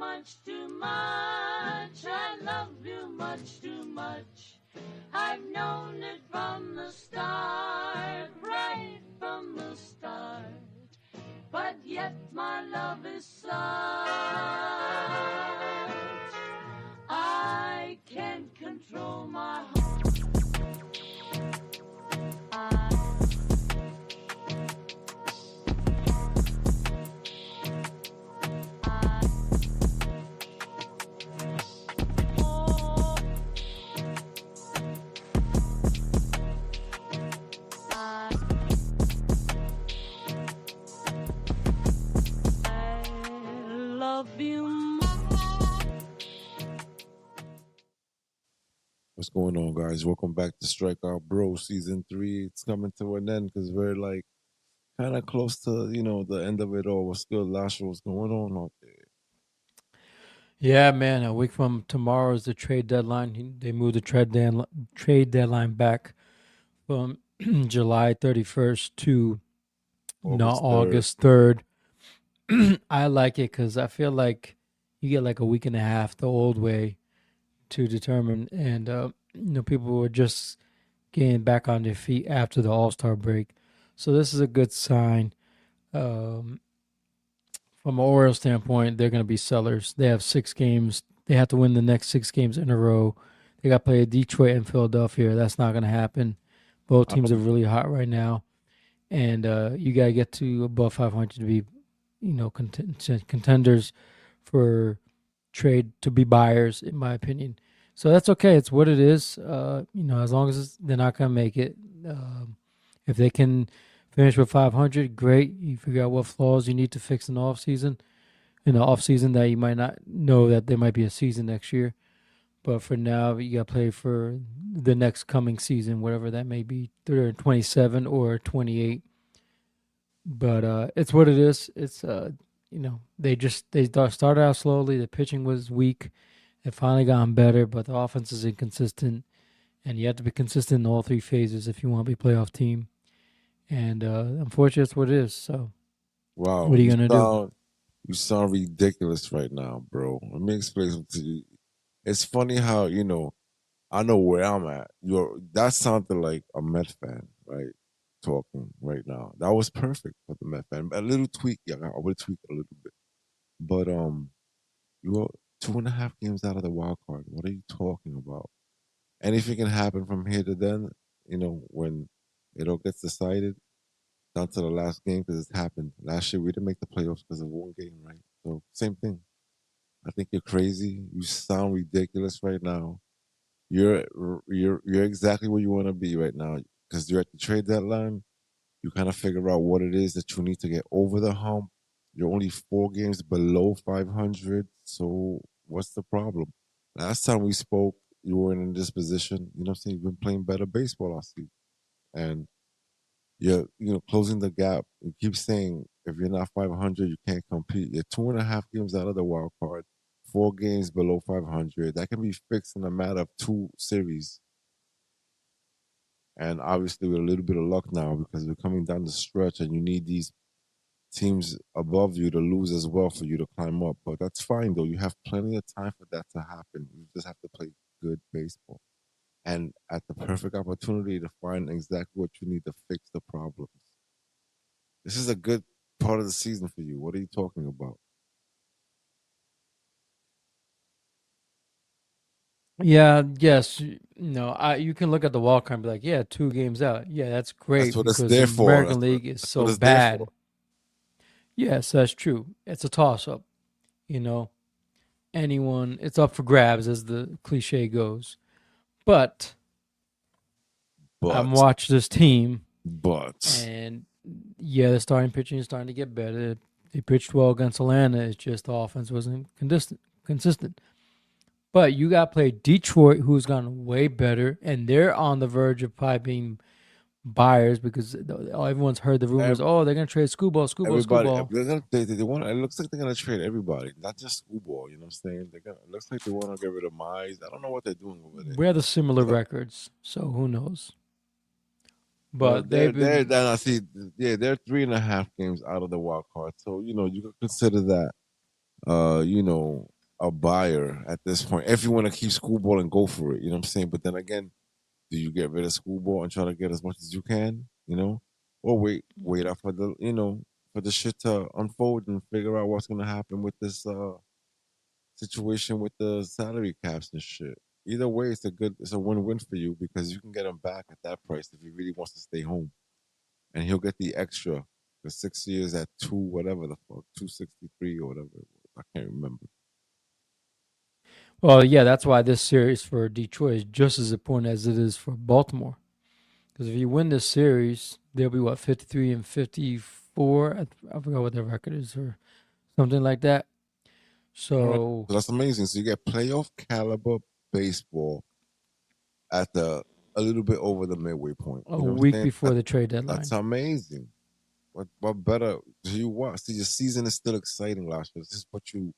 much too much. I love you much too much. I've known it from the start, right from the start. But yet my love is such, I can't control my heart. What's going on, guys? Welcome back to Strikeout Bro Season 3. It's coming to an end because we're like kind of close to, the end of it all. What's good, Lasher? What's going on out there? Yeah, man. A week from tomorrow is the trade deadline. They moved the trade deadline back from July 31st to August 3rd. August 3rd. I like it because I feel like you get like a week and a half the old way to determine, and people were just getting back on their feet after the All Star break. So this is a good sign. Um, from an Orioles standpoint, they're going to be sellers. They have 6 games. They have to win the next 6 games in a row. They got to play Detroit and Philadelphia. That's not going to happen. Both teams are Um, really hot right now, and you got to get to above 500 to be, contenders for trade to be buyers, in my opinion. So that's okay. It's what it is. As long as they're not going to make it. If they can finish with 500, great. You figure out what flaws you need to fix in the offseason that you might not know that there might be a season next year. But for now, you got to play for the next coming season, whatever that may be, 27 or 28. But it's what it is. It's they started out slowly. The pitching was weak. It finally gotten better, but the offense is inconsistent, and you have to be consistent in all 3 phases if you want to be a playoff team. And unfortunately, that's what it is. So, wow, what are you gonna do? you sound ridiculous right now, bro. Let me explain something to you. It's funny how, I know where I'm at. That sounded like a Met fan, right? Talking right now. That was perfect for the Met fan. A little tweak, yeah, I would tweak a little bit. But you're 2.5 games out of the wild card. What are you talking about? Anything can happen from here to then, when it all gets decided down to the last game because it's happened. Last year we didn't make the playoffs because of one game, right? So same thing. I think you're crazy. You sound ridiculous right now. You're you're exactly where you want to be right now because you're at the trade deadline. You kind of figure out what it is that you need to get over the hump. You're only 4 games below 500. So what's the problem? Last time we spoke, you weren't in this position. You know what I'm saying? You've been playing better baseball, I see. And you're, closing the gap. You keep saying if you're not 500, you can't compete. You're 2.5 games out of the wild card, 4 games below 500. That can be fixed in a matter of 2 series. And obviously, with a little bit of luck now, because we're coming down the stretch, and you need these teams above you to lose as well for you to climb up. But that's fine, though. You have plenty of time for that to happen. You just have to play good baseball and at the perfect opportunity to find exactly what you need to fix the problems. This is a good part of the season for you. What are you talking about? Yeah, yes, no. You can look at the walk and be like, yeah, 2 games out. Yeah, that's That's great what it's because the there for. American League is That's what so it's there bad. for. Yes, that's true. It's a toss up. You know, it's up for grabs, as the cliche goes. But I'm But, watching this team, but, and yeah, the starting pitching is starting to get better. They pitched well against Atlanta. It's just the offense wasn't consistent. But you got to play Detroit, who's gotten way better, and they're on the verge of probably being buyers because everyone's heard the rumors. ev- Oh, they're gonna trade everybody, Scooball. they want. It looks like they're gonna trade everybody, not just schoolboy. You know what I'm saying? It looks like they want to get rid of Mize. I don't know what they're doing over there. We have the similar So, records, so who knows? well, But they've they're been, then I see. Yeah, they're 3.5 games out of the wild card. So you could consider that. a buyer at this point. If you want to keep schoolball and go for it, you know what I'm saying. But then again, do you get rid of schoolball and try to get as much as you can, or wait out for the for the shit to unfold and figure out what's gonna happen with this situation with the salary caps and shit. Either way, it's a win-win for you because you can get him back at that price if he really wants to stay home, and he'll get the extra the 6 years at two whatever the fuck 263 or whatever it was. I can't remember. Well, yeah, that's why this series for Detroit is just as important as it is for Baltimore. Because if you win this series, they'll be what 53-54. I forgot what their record is or something like that. All right, So so that's amazing. So you get playoff caliber baseball at the a little bit over the midway point. a You know what I'm week saying? before the trade That's deadline. amazing. What better do you want? See, your season is still exciting, Last. This is what you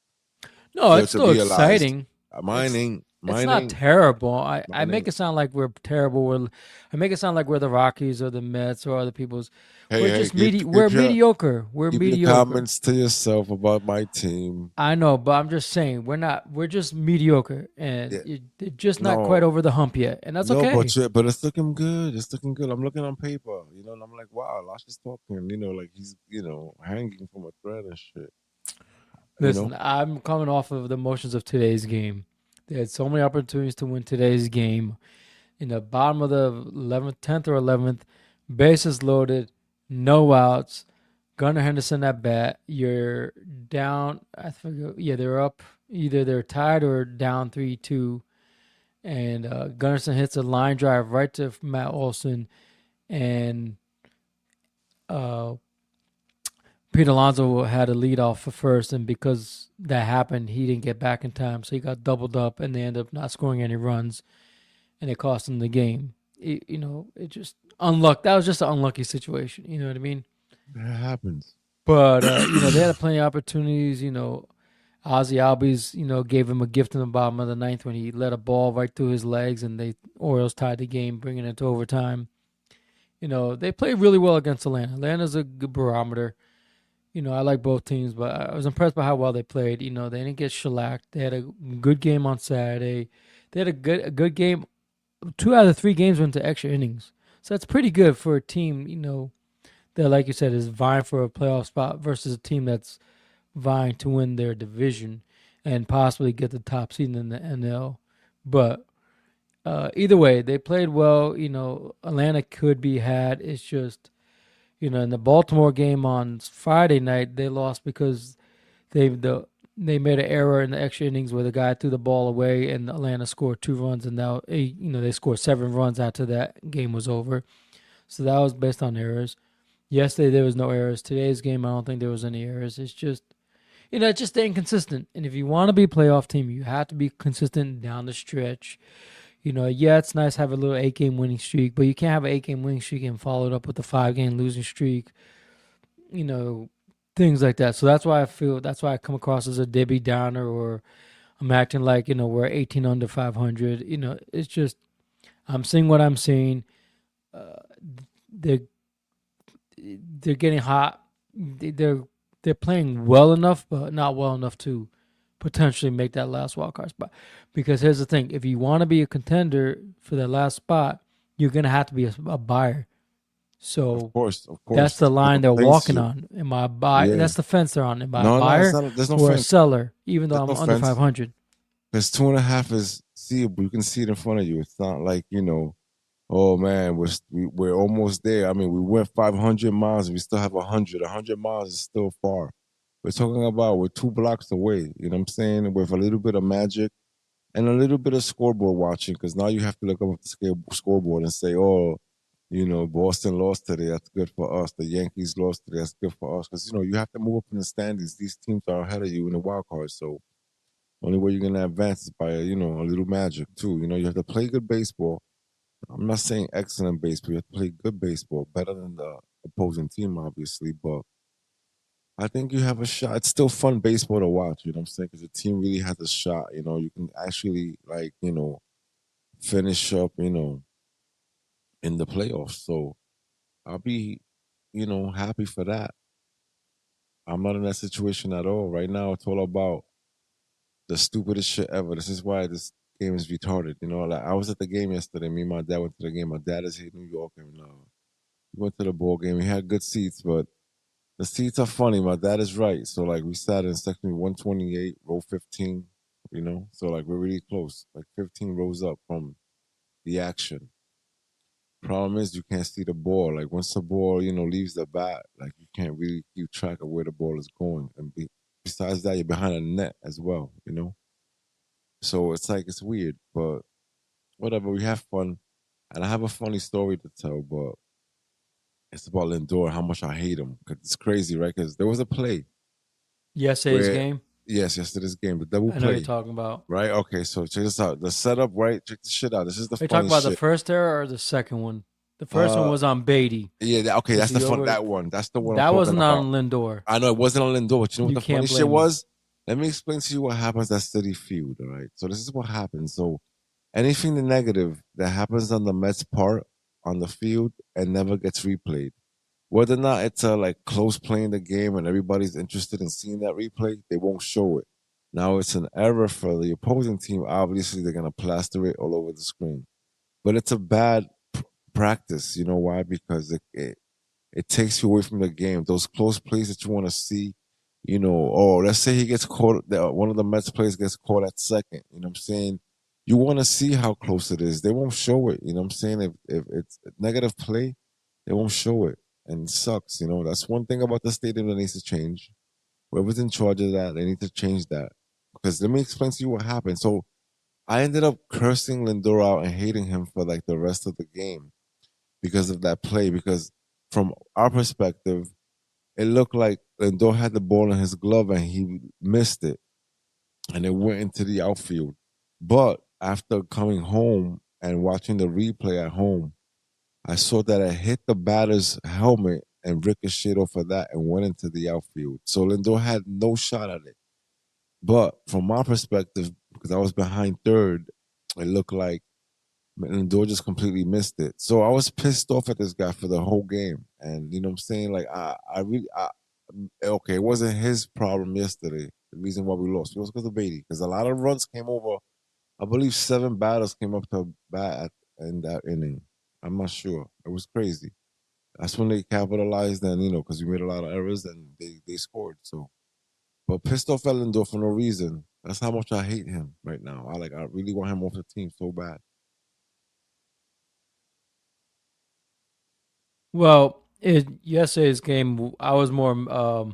No, fail it's to still realize. exciting. Mine It's ain't. it's Mine not ain't. terrible. I Mine make ain't. it sound like we're terrible. I make it sound like we're the Rockies or the Mets or other people's. Hey, We're hey, just keep we're keep your mediocre. We're keep your mediocre. comments to yourself about my team. I know, but I'm just saying we're not. We're just mediocre, and Yeah, you're just not quite no, over the hump yet, and that's no, okay. but it's looking good. It's looking good. I'm looking on paper, and I'm like, wow, Lash is talking. Like he's hanging from a thread and shit. You know, Listen, I'm coming off of the emotions of today's game. They had so many opportunities to win today's game. In the bottom of the 11th, 10th, or 11th, bases loaded, no outs. Gunnar Henderson at bat. You're down. I forget. Yeah, they're up. Either they're tied or down 3-2. And Gunnarsson hits a line drive right to Matt Olson. And uh, Pete Alonso had a lead off for first, and because that happened, he didn't get back in time, so he got doubled up, and they ended up not scoring any runs, and it cost them the game. It just unlucky. That was just an unlucky situation. You know what I mean? that happens. But they had plenty of opportunities. Ozzy Albies, gave him a gift in the bottom of the ninth when he let a ball right through his legs, and the Orioles tied the game, bringing it to overtime. They played really well against Atlanta. Atlanta's a good barometer. I like both teams, but I was impressed by how well they played. They didn't get shellacked. They had a good game on Saturday. They had a good game. 2 out of the 3 games went to extra innings, so that's pretty good for a team. That, like you said, is vying for a playoff spot versus a team that's vying to win their division and possibly get the top seed in the NL. But either way, they played well. Atlanta could be had. It's just in the Baltimore game on Friday night, they lost because they made an error in the extra innings where the guy threw the ball away and Atlanta scored 2 runs, and now they scored 7 runs after that game was over. So that was based on errors. Yesterday there was no errors. Today's game I don't think there was any errors. It's just it's just staying consistent. And if you want to be a playoff team, you have to be consistent down the stretch. Yeah, it's nice to have a little 8-game winning streak, but you can't have an 8-game winning streak and follow it up with a 5-game losing streak. You know, things like that. So that's why I come across as a Debbie Downer, or I'm acting like we're 18 under 500. It's just I'm seeing what I'm seeing. Uh, they're they're getting hot. They're playing well enough, but not well enough to potentially make that last wild card spot. Because here's the thing: if you want to be a contender for that last spot, you're gonna have to be a buyer. Of So course, of that's course. the They're line gonna they're face walking you. on. Am I a buyer? Yeah. That's the fence they're on. Am I a No, no, it's buyer not. There's no or a fence. seller? Even though There's I'm no under fence. 500. Because 2.5 is seeable. You can see it in front of you. It's not like oh man, we're almost there. I mean, we went 500 miles. We still have 100. 100 miles is still far. We're talking about we're 2 blocks away. You know what I'm saying? With a little bit of magic and a little bit of scoreboard watching. Because now you have to look up at the scoreboard and say, oh, Boston lost today. That's good for us. The Yankees lost today. That's good for us. Because you have to move up in the standings. These teams are ahead of you in the wild card. So only way you're gonna advance is by a little magic too. You have to play good baseball. I'm not saying excellent baseball. You have to play good baseball, better than the opposing team, obviously. But I think you have a shot. It's still fun baseball to watch. You know what I'm saying? Because the team really has a shot. You can actually finish up. In the playoffs. So I'll be happy for that. I'm not in that situation at all right now. It's all about the stupidest shit ever. This is why this game is retarded. You know, like I was at the game yesterday. Me and my dad went to the game. My dad is here in New York, and we went to the ball game. We had good seats, but the seats are funny. My dad is right. So like we sat in section 128, row 15. You know, so like we're really close, like 15 rows up from the action. Problem is you can't see the ball. Like once the ball, leaves the bat, like you can't really keep track of where the ball is going. And besides that, you're behind a net as well. So it's like it's weird, but whatever. We have fun, and I have a funny story to tell, but it's about Lindor. How much I hate him because it's crazy, right? Because there was a play Yesterday's where game. yes, yesterday's game, the double I know you're play, talking about. right? Okay, so check this out. The setup, right? Check this shit out. This is the Are you talking funny about the shit. first error or the second one? The first one Uh, was on Beatty yeah, okay, because that's the he fun. over. That one, that's the one I'm That talking wasn't about. on Lindor. I know it wasn't on Lindor, but you know what You the funny can't shit blame him. was? Let me explain to you what happens at Citi Field, all right? So this is what happens. So anything the negative that happens on the Mets part on the field and never gets replayed. Whether or not it's a like close playing the game and everybody's interested in seeing that replay, they won't show it. Now it's an error for the opposing team. Obviously, they're gonna plaster it all over the screen, but it's a bad practice. You know why? Because it takes you away from the game. Those close plays that you want to see, oh, let's say he gets caught, one of the Mets players gets caught at second. You know what I'm saying? You want to see how close it is. They won't show it. You know what I'm saying? If it's a negative play, they won't show it. And it sucks. That's one thing about the stadium that needs to change. Whoever's in charge of that, they need to change that. Because let me explain to you what happened. So I ended up cursing Lindor out and hating him for like the rest of the game because of that play. Because from our perspective, it looked like Lindor had the ball in his glove and he missed it, and it went into the outfield. But after coming home and watching the replay at home, I saw that it hit the batter's helmet and ricocheted off of that and went into the outfield. So Lindor had no shot at it. But from my perspective, because I was behind third, it looked like and Lindor just completely missed it. So I was pissed off at this guy for the whole game. And you know what I'm saying? Like okay, it wasn't his problem yesterday. The reason why we lost. It was because of Beatty. Because a lot of runs came over. I believe 7 batters came up to bat in that inning. I'm not sure. It was crazy. That's when they capitalized and because we made a lot of errors and they scored. So but pissed off at Lindor for no reason. That's how much I hate him right now. I really want him off the team so bad. Well, in yesterday's game, I was more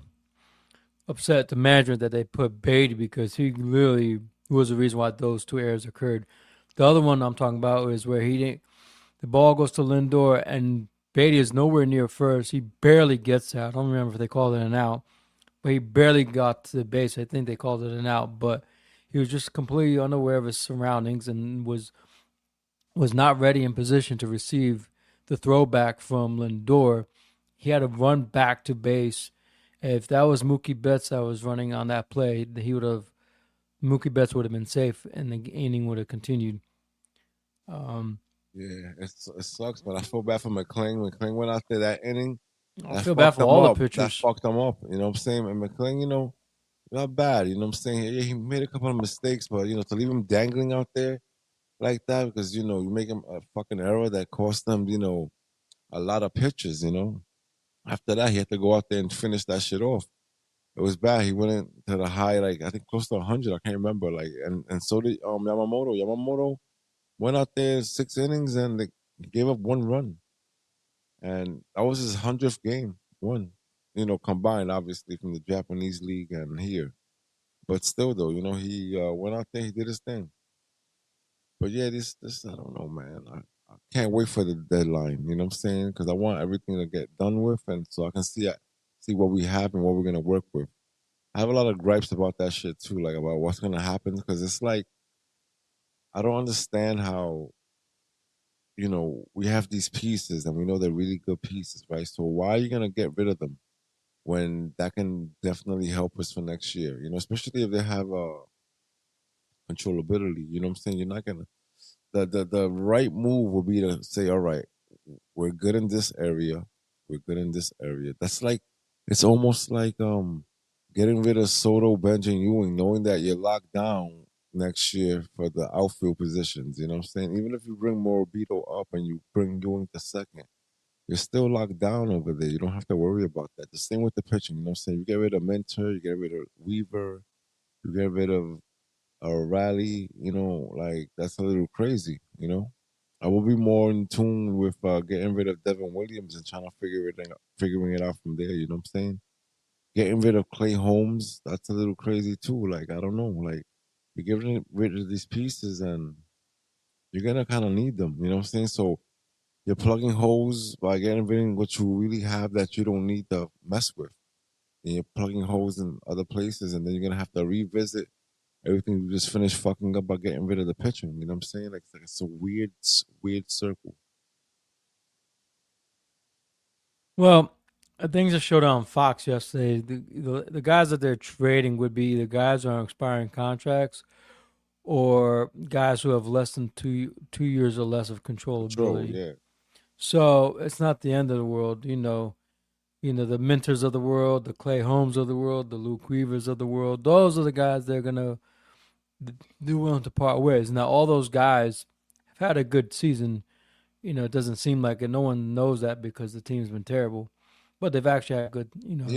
upset at the management that they put Beatty because he literally was the reason why those two errors occurred. The other one I'm talking about is where he didn't. The ball goes to Lindor and Beatty is nowhere near first. He barely gets there. I don't remember if they called it an out, but he barely got to the base. I think they called it an out, but he was just completely unaware of his surroundings and was not ready in position to receive the throwback from Lindor. He had to run back to base. If that was Mookie Betts that was running on that play, he would have Mookie Betts would have been safe, and the inning would have continued. Um, Yeah, it sucks, but I feel bad for McClain. McClain went out there that inning. I That feel bad fucked for him all the up. That pitchers. fucked him up. You know what I'm saying? And McClain, not bad. You know what I'm saying? Yeah, he made a couple of mistakes, but to leave him dangling out there like that because you make him a fucking error that cost them, a lot of pitches. After that, he had to go out there and finish that shit off. It was bad. He went into the high, like I think close to 100. I can't remember. Like, and so did Yamamoto. Yamamoto went out there 6 innings and they gave up 1 run, and that was his 100th game. One, combined obviously from the Japanese league and here. But still, though, he went out there, he did his thing. But yeah, this I don't know, man. I can't wait for the deadline. You know what I'm saying? Because I want everything to get done with, and so I can see what we have and what we're gonna work with. I have a lot of gripes about that shit too, like about what's gonna happen. Because it's like I don't understand how we have these pieces and we know they're really good pieces, right? So why are you gonna get rid of them when that can definitely help us for next year? Especially if they have controllability. You know what I'm saying? You're not gonna the right move would be to say, all right, we're good in this area, we're good in this area. That's like it's almost like Getting rid of Soto, Bench, and Ewing, knowing that you're locked down next year for the outfield positions. You know what I'm saying? Even if you bring Morabito up and you bring Ewing to second, you're still locked down over there. You don't have to worry about that. The same with the pitching. You know what I'm saying? You get rid of Mentor, you get rid of Weaver, you get rid of Riley. Like that's a little crazy. I will be more in tune with getting rid of Devin Williams and trying to figuring it out from there. You know what I'm saying? Getting rid of Clay Holmes, that's a little crazy too. Like, I don't know. Like, you're getting rid of these pieces and you're going to kind of need them. You know what I'm saying? So you're plugging holes by getting rid of what you really have that you don't need to mess with. And you're plugging holes in other places, and then you're going to have to revisit everything you just finished fucking up by getting rid of the pitching. You know what I'm saying? Like, it's a weird circle. Well, things that showed on Fox yesterday, the guys that they're trading would be the guys who are on expiring contracts or guys who have less than 2 years or less of Control, controllability. yeah. So it's not the end of the world, the Minters of the world, the Clay Holmes of the world, the Luke Weavers of the world. Those are the guys they're gonna they're willing to part ways. Now all those guys have had a good season. It doesn't seem like it. No one knows that because the team's been terrible, but they've actually had Yeah,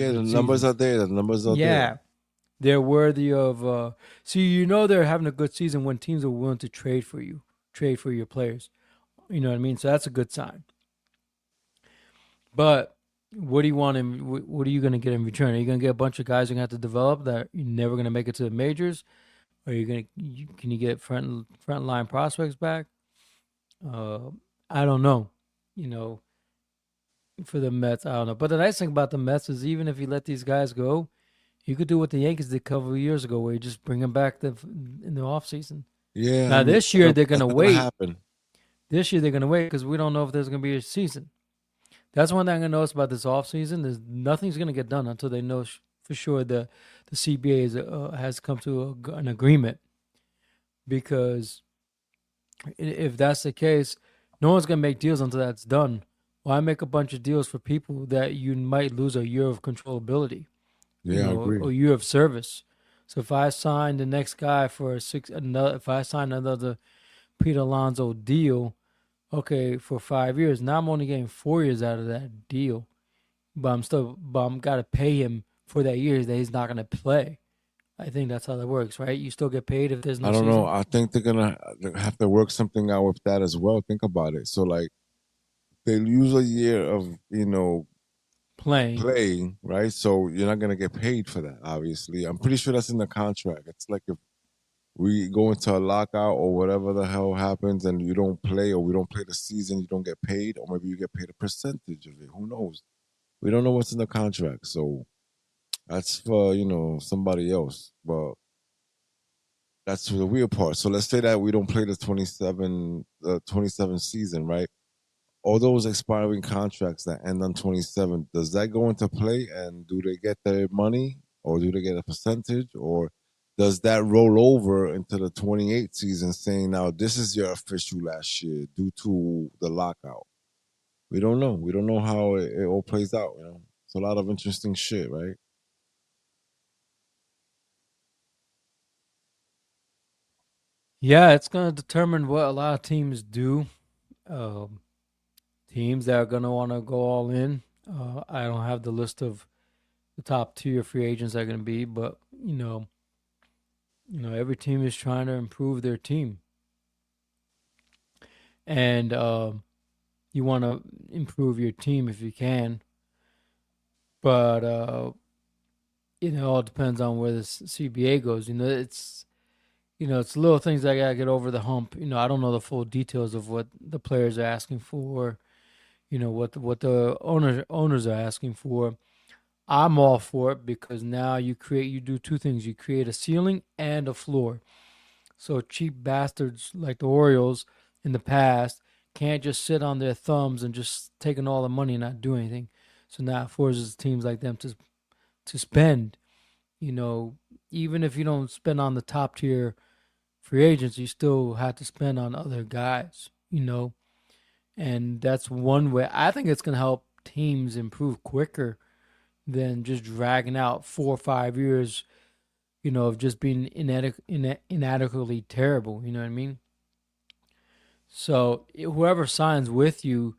the good numbers are seasons. there. The numbers are there. Yeah, they're worthy of. See, they're having a good season when teams are willing to trade for you, trade for your players. You know what I mean? So that's a good sign. But what do you want in? What are you going to get in return? Are you going to get a bunch of guys who have to develop that you're never going to make it to the majors? Or are you going to? Can you get front line prospects back? Uh, I don't know. You know, for the Mets, I don't know. But the nice thing about the Mets is even if you let these guys go, you could do what the Yankees did a couple of years ago, where you just bring them back in the offseason. Yeah, I Now mean, this year they're going that's to not going to wait. happen. This year they're going to wait because we don't know if there's going to be a season. That's one thing I'm gonna notice about this offseason. There's nothing's gonna get done until they know for sure the CBA has come to an agreement. Because if that's the case, no one's gonna make deals until that's done. Why make a bunch of deals for people that you might lose a year of controllability, Yeah, I a agree. year of service? So if I sign the next guy for if I sign another Pete Alonso deal, okay, for 5 years, now I'm only getting 4 years out of that deal. But I'm gotta pay him for that year that he's not gonna play. I think that's how that works, right? You still get paid if there's I no don't know. season I think they're gonna have to work something out with that as well. Think about it. So like they lose a year of playing. playing, right? So you're not gonna get paid for that. Obviously, I'm pretty sure that's in the contract. It's like if we go into a lockout or whatever the hell happens, and you don't play or we don't play the season, you don't get paid, or maybe you get paid a percentage of it. Who knows? We don't know what's in the contract, so that's for somebody else. But that's the weird part. So let's say that we don't play the 27 season, right? All those expiring contracts that end on 27, does that go into play? And do they get their money, or do they get a percentage, or does that roll over into the 28 season, saying now this is your official last year due to the lockout? We don't know. We don't know how it all plays out. It's a lot of interesting shit, right? Yeah, it's gonna determine what a lot of teams do. Um, Teams that are gonna want to go all in. I don't have the list of the top tier free agents that are gonna be, but every team is trying to improve their team, and you want to improve your team if you can. But it all depends on where the CBA goes. It's little things that I gotta get over the hump. I don't know the full details of what the players are asking for. What the owners are asking for. I'm all for it because now you do two things. You create a ceiling and a floor. So cheap bastards like the Orioles in the past can't just sit on their thumbs and just taking all the money and not do anything. So now it forces teams like them to spend. You know, Even if you don't spend on the top tier free agents, you still have to spend on other guys. And that's one way. I think it's going to help teams improve quicker. than just dragging out 4 or 5 years, of just being inadequately terrible. You know what I mean? So whoever signs with you,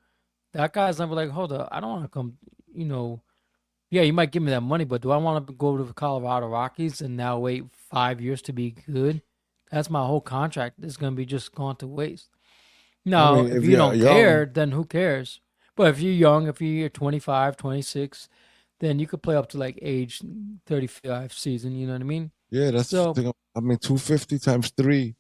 that guy's never like, hold up, I don't want to come. You know, yeah, you might give me that money, but do I want to go to the Colorado Rockies and now wait 5 years to be good? That's my whole contract. It's gonna be just gone to waste. I Now, mean, if if you you're don't care, young, then who cares? But if you're young, if you're 25, 26, then you could play up to like age 35 season. You know what I mean? yeah, that's the So thing. I mean, 250 times three,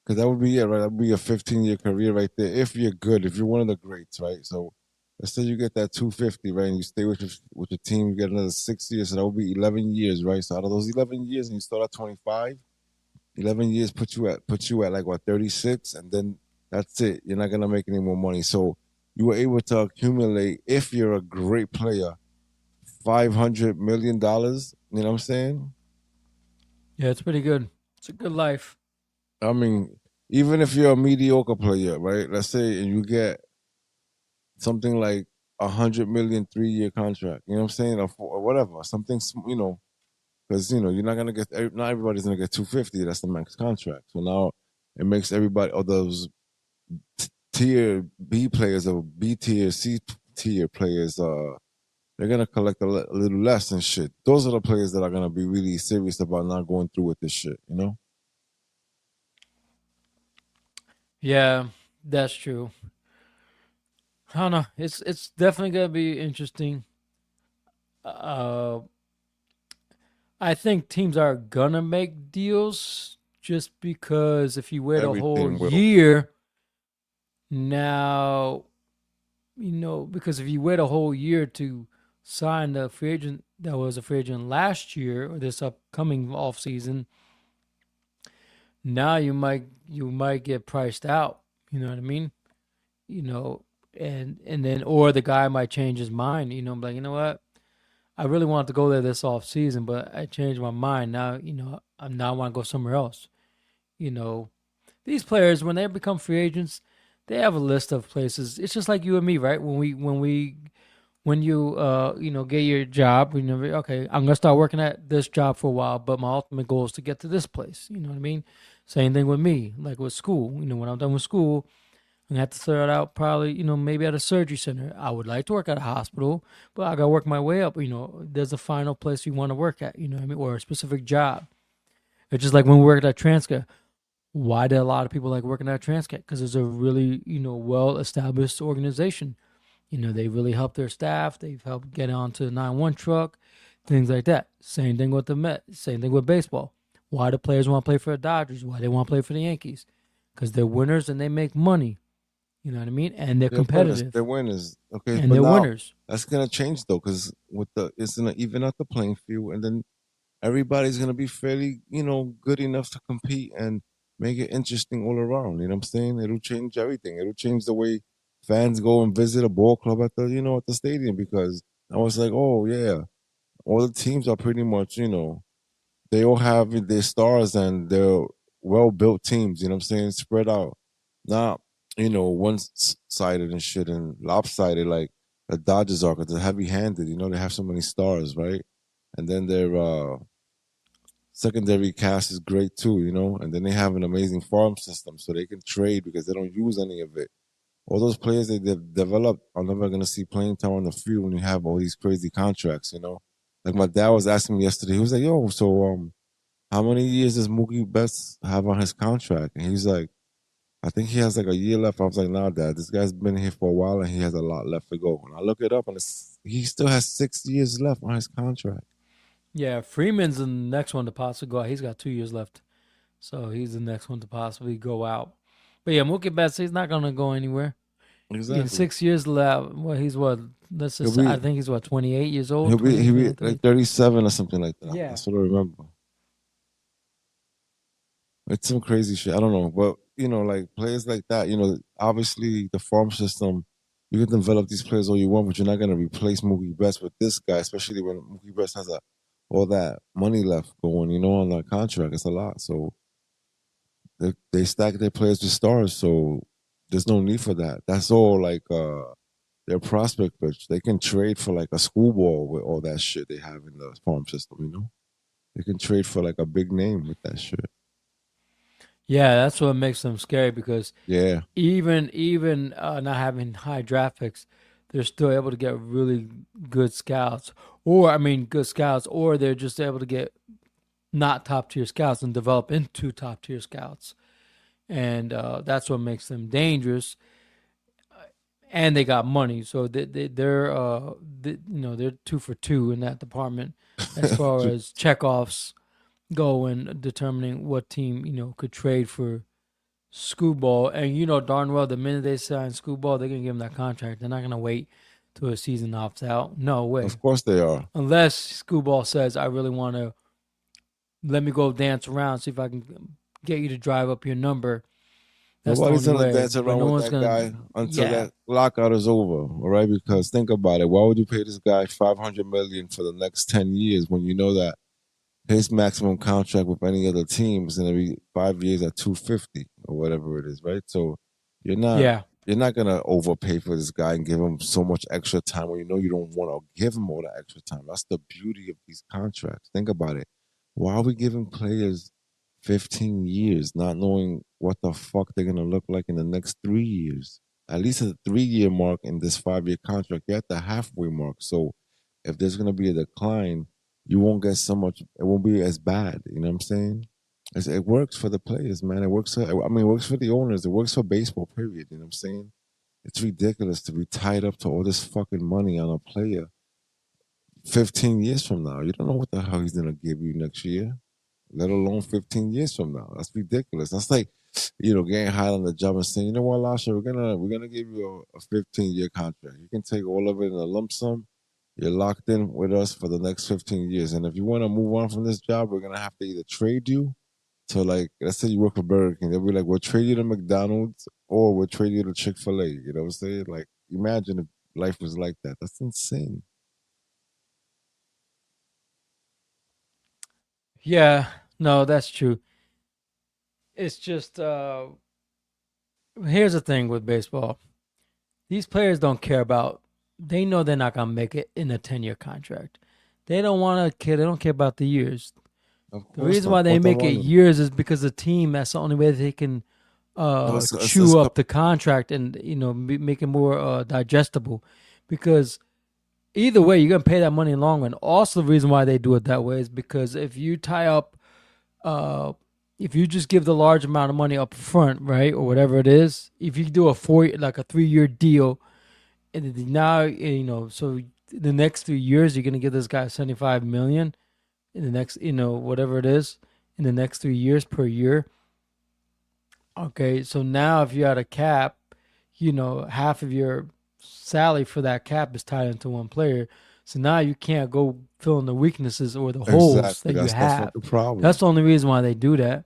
because that would be it, right? That would be a 15-year career right there. If you're good, if you're one of the greats, right? So let's say you get that 250, right, and you stay with your team, you get another 6 years, so that would be 11 years, right? So out of those 11 years, and you start at 25, 11 years put you at like what 36, and then that's it. You're not gonna make any more money. So you were able to accumulate, if you're a great player, $500 million. You know what I'm saying? yeah, it's pretty good. It's a good life. I mean, even if you're a mediocre player, right? Let's say and you get something like 100 million 3-year contract. You know what I'm saying, or whatever, something. Because you're not gonna get not everybody's gonna get 250. That's the max contract. So now it makes everybody, or those tier B players or B tier, C tier players, they're gonna collect a little less and shit. Those are the players that are gonna be really serious about not going through with this shit. Yeah, that's true. I don't know. It's definitely gonna be interesting. Uh, I think teams are gonna make deals just because if you wait a whole Everything will. year now, because if you wait a whole year to sign the free agent that was a free agent last year or this upcoming off season, now you might get priced out. You know what I mean? You know, and then or the guy might change his mind. Like you know what, I really wanted to go there this off season, but I changed my mind. Now I want to go somewhere else. You know, these players when they become free agents, they have a list of places. It's just like you and me, right? When you get your job, okay, I'm gonna start working at this job for a while, but my ultimate goal is to get to this place. You know what I mean? Same thing with me, like with school. When I'm done with school, I'm gonna have to start out probably, maybe at a surgery center. I would like to work at a hospital, but I gotta work my way up. There's a final place you want to work at. You know what I mean? Or a specific job. It's just like when we worked at Transca. Why did a lot of people like working at Transcat? Because it's a really, well established organization. They really help their staff. They've helped get onto the 911 truck, things like that. Same thing with the Met. Same thing with baseball. Why do players want to play for the Dodgers? Why they want to play for the Yankees? Because they're winners and they make money. You know what I mean? And they're They're winners. They're competitive winners. Okay, and but they're now winners. that's gonna change though, because with the it's gonna even out the playing field, and then everybody's gonna be fairly, good enough to compete and make it interesting all around. You know what I'm saying? It'll change everything. It'll change the way fans go and visit a ball club at the stadium, because I was like, oh yeah, all the teams are pretty much, they all have their stars and they're well built teams, you know what I'm saying? Spread out. Not, one sided and shit and lopsided like the Dodgers are, because they're heavy handed, they have so many stars, right? And then their secondary cast is great too, and then they have an amazing farm system so they can trade because they don't use any of it. All those players they've developed are never going to see playing time on the field when you have all these crazy contracts. Like my dad was asking me yesterday, he was like, yo, so how many years does Mookie Betts have on his contract? And he's like, I think he has like a year left. I was like, nah, Dad, this guy's been here for a while and he has a lot left to go. And I look it up and he still has 6 years left on his contract. Yeah, Freeman's the next one to possibly go out. He's got 2 years left. So he's the next one to possibly go out. But yeah, Mookie Betts, he's not going to go anywhere. In Exactly. 6 years left, well, he's what? Let's He'll just. I be think he's what 28 years old, he'll be 28, he'll be 29, like 37 or something like that. Yeah, That's what I remember. It's some crazy shit. I don't know, but like players like that, obviously the farm system, you can develop these players all you want, but you're not gonna replace Mookie Betts with this guy, especially when Mookie Betts has all that money left going, on that contract. It's a lot, so they stack their players with stars, so there's no need for that. That's all like their prospect pitch. They can trade for like a schoolball with all that shit they have in the farm system. They can trade for like a big name with that shit. Yeah, that's what makes them scary because Yeah, even not having high draft picks, they're still able to get really good scouts, or I mean, good scouts, or they're just able to get not top tier scouts and develop into top tier scouts, and that's what makes them dangerous. And they got money, so they're 2 for 2 in that department as far as checkoffs go and determining what team could trade for Screwball. And you know darn well the minute they sign Screwball, they're gonna give him that contract. They're not gonna wait till his season opts out. No way. of course they are. Unless Screwball says, "I really want to let me go dance around, see if I can get you to drive up your number." That's the Nobody's only gonna way. dance But around no with one's that gonna. guy until Yeah, that lockout is over. All right, because think about it. Why would you pay this guy 500 million for the next 10 years when you know that his maximum contract with any other team is going to be 5 years at 250 or whatever it is, right? So you're not yeah, you're not going to overpay for this guy and give him so much extra time when you know you don't want to give him all the extra time. That's the beauty of these contracts. Think about it. Why are we giving players 15 years not knowing what the fuck they're going to look like in the next 3 years? At least at the 3 year mark in this 5 year contract, you're at the halfway mark. So if there's going to be a decline, you won't get so much. It won't be as bad. You know what I'm saying? It works for the players, man. It works. I mean, it works for the owners. It works for baseball. Period. You know what I'm saying? It's ridiculous to be tied up to all this fucking money on a player 15 years from now. You don't know what the hell he's gonna give you next year, let alone 15 years from now. That's ridiculous. That's like, getting hired on the job and saying, you know what, Lasha, we're gonna give you a 15-year contract. You can take all of it in a lump sum. You're locked in with us for the next 15 years. And if you want to move on from this job, we're gonna have to either trade you to, like, let's say you work for Burger King. They'll be like, we'll trade you to McDonald's or we'll trade you to Chick-fil-A. You know what I'm saying? Like, imagine if life was like that. That's insane. yeah. No, that's true. It's just here's the thing with baseball. These players don't care about. They know they're not gonna make it in a 10-year contract. They don't want to care. They don't care about the years. Of The course reason not. why they What the make it money? years is because the team. That's the only way they can No, it's chew up the contract and make it more digestible. Because either way, you're gonna pay that money in the long run. Also, the reason why they do it that way is because if you tie up, uh, if you just give the large amount of money up front, right, or whatever it is, if you do like a 3-year deal, and now so the next 3 years you're gonna give this guy 75 million in the next, whatever it is, in the next 3 years per year. Okay, so now if you had a cap, half of your salary for that cap is tied into one player. So now you can't go fill in the weaknesses or the holes exactly that you that's the have. fucking problem. That's the only reason why they do that.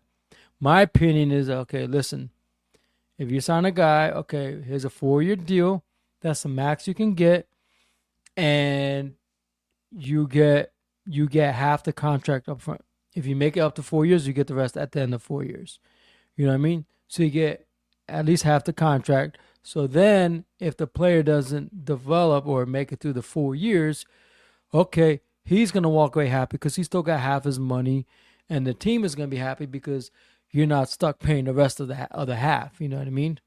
My opinion is, okay, listen, if you sign a guy, okay, here's a 4-year deal. That's the max you can get, and you get half the contract up front. If you make it up to 4 years, you get the rest at the end of 4 years. You know what I mean? So you get at least half the contract. So then, if the player doesn't develop or make it through the 4 years, okay, he's gonna walk away happy because he still got half his money, and the team is gonna be happy because you're not stuck paying the rest of the other half. You know what I mean?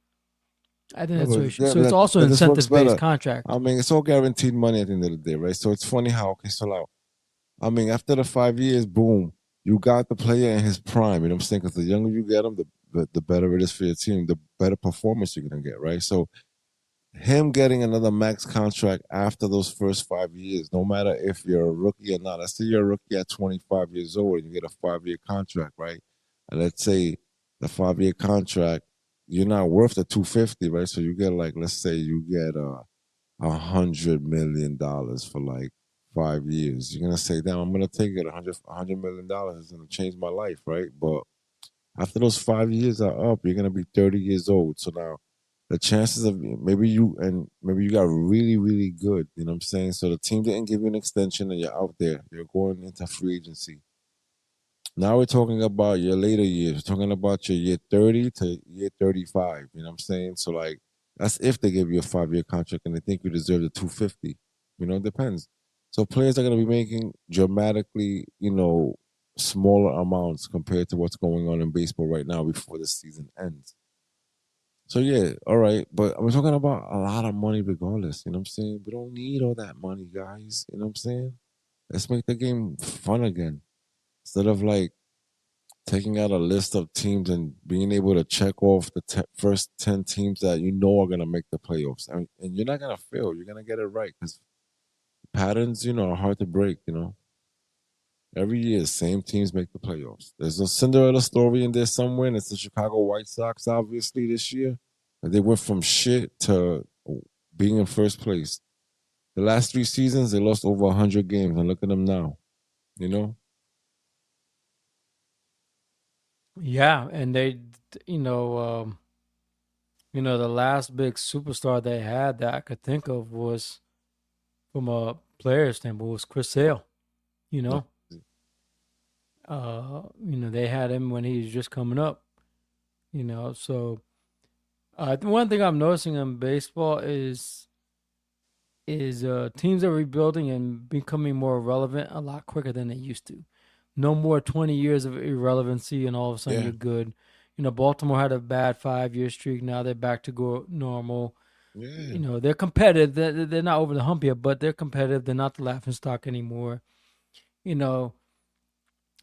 I think No, that's but, what. yeah, So but it's also this works incentive based better. contract. I mean, it's all guaranteed money at the end of the day, right? So it's funny how, okay, so now, I mean, after the 5 years, boom, you got the player in his prime. You know what I'm saying? Because the younger you get him, the better it is for your team, the better performance you're gonna get, right? So him getting another max contract after those first 5 years, no matter if you're a rookie or not. Let's say you're a rookie at 25 years old and you get a 5 year contract, right? And let's say the 5 year contract, you're not worth the 250, right? So you get, like, let's say you get $100 million for like 5 years. You're gonna say, damn, I'm gonna take it. $100 million is gonna change my life, right? But after those 5 years are up, you're gonna be 30 years old. So now the chances of maybe you got really, really good, you know what I'm saying? So the team didn't give you an extension and you're out there. You're going into free agency. Now we're talking about your later years. We're talking about your year 30 to year 35, you know what I'm saying? So, like, That's if they give you a 5 year contract and they think you deserve the 250. It depends. So players are going to be making dramatically, smaller amounts compared to what's going on in baseball right now before the season ends. So yeah, all right, but I'm talking about a lot of money regardless. You know what I'm saying? We don't need all that money, guys. You know what I'm saying? Let's make the game fun again instead of like taking out a list of teams and being able to check off the first 10 teams that you know are going to make the playoffs. I mean, and you're not going to fail. You're going to get it right because patterns, are hard to break. Every year, same teams make the playoffs. There's a Cinderella story in there somewhere, and it's the Chicago White Sox, obviously, this year. They went from shit to being in first place. The last 3 seasons, they lost over 100 games, and look at them now, you know? Yeah, and they, you know, the last big superstar they had that I could think of was from a player standpoint was Chris Sale. You No. know, they had him when he was just coming up. So the one thing I'm noticing in baseball is teams are rebuilding and becoming more relevant a lot quicker than they used to. No more 20 years of irrelevancy and all of a sudden Yeah, you're good. Baltimore had a bad 5 year streak. Now they're back to go normal. yeah. They're competitive. They're not over the hump yet, but they're competitive. They're not the laughing stock anymore. You know,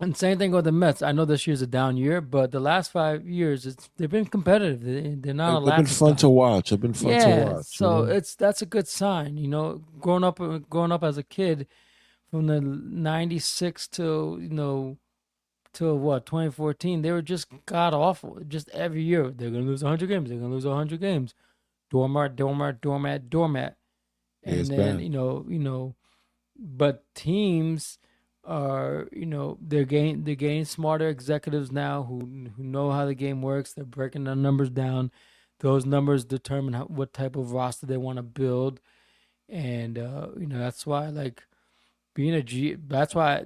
and same thing with the Mets. I know this year's a down year, but the last 5 years, they've been competitive. They're not a They've been laughing fun stock. to watch. They've been fun to Yeah, watch. so that's a good sign. Growing up as a kid from the '96 to till what 2014, they were just god awful. Just every year they're gonna lose 100 games. They're gonna lose 100 games. Doormat, doormat, doormat, doormat. Yeah, it's And then bad. but teams are they're getting smarter executives now who know how the game works. They're breaking the numbers down. Those numbers determine what type of roster they want to build, and that's why that's why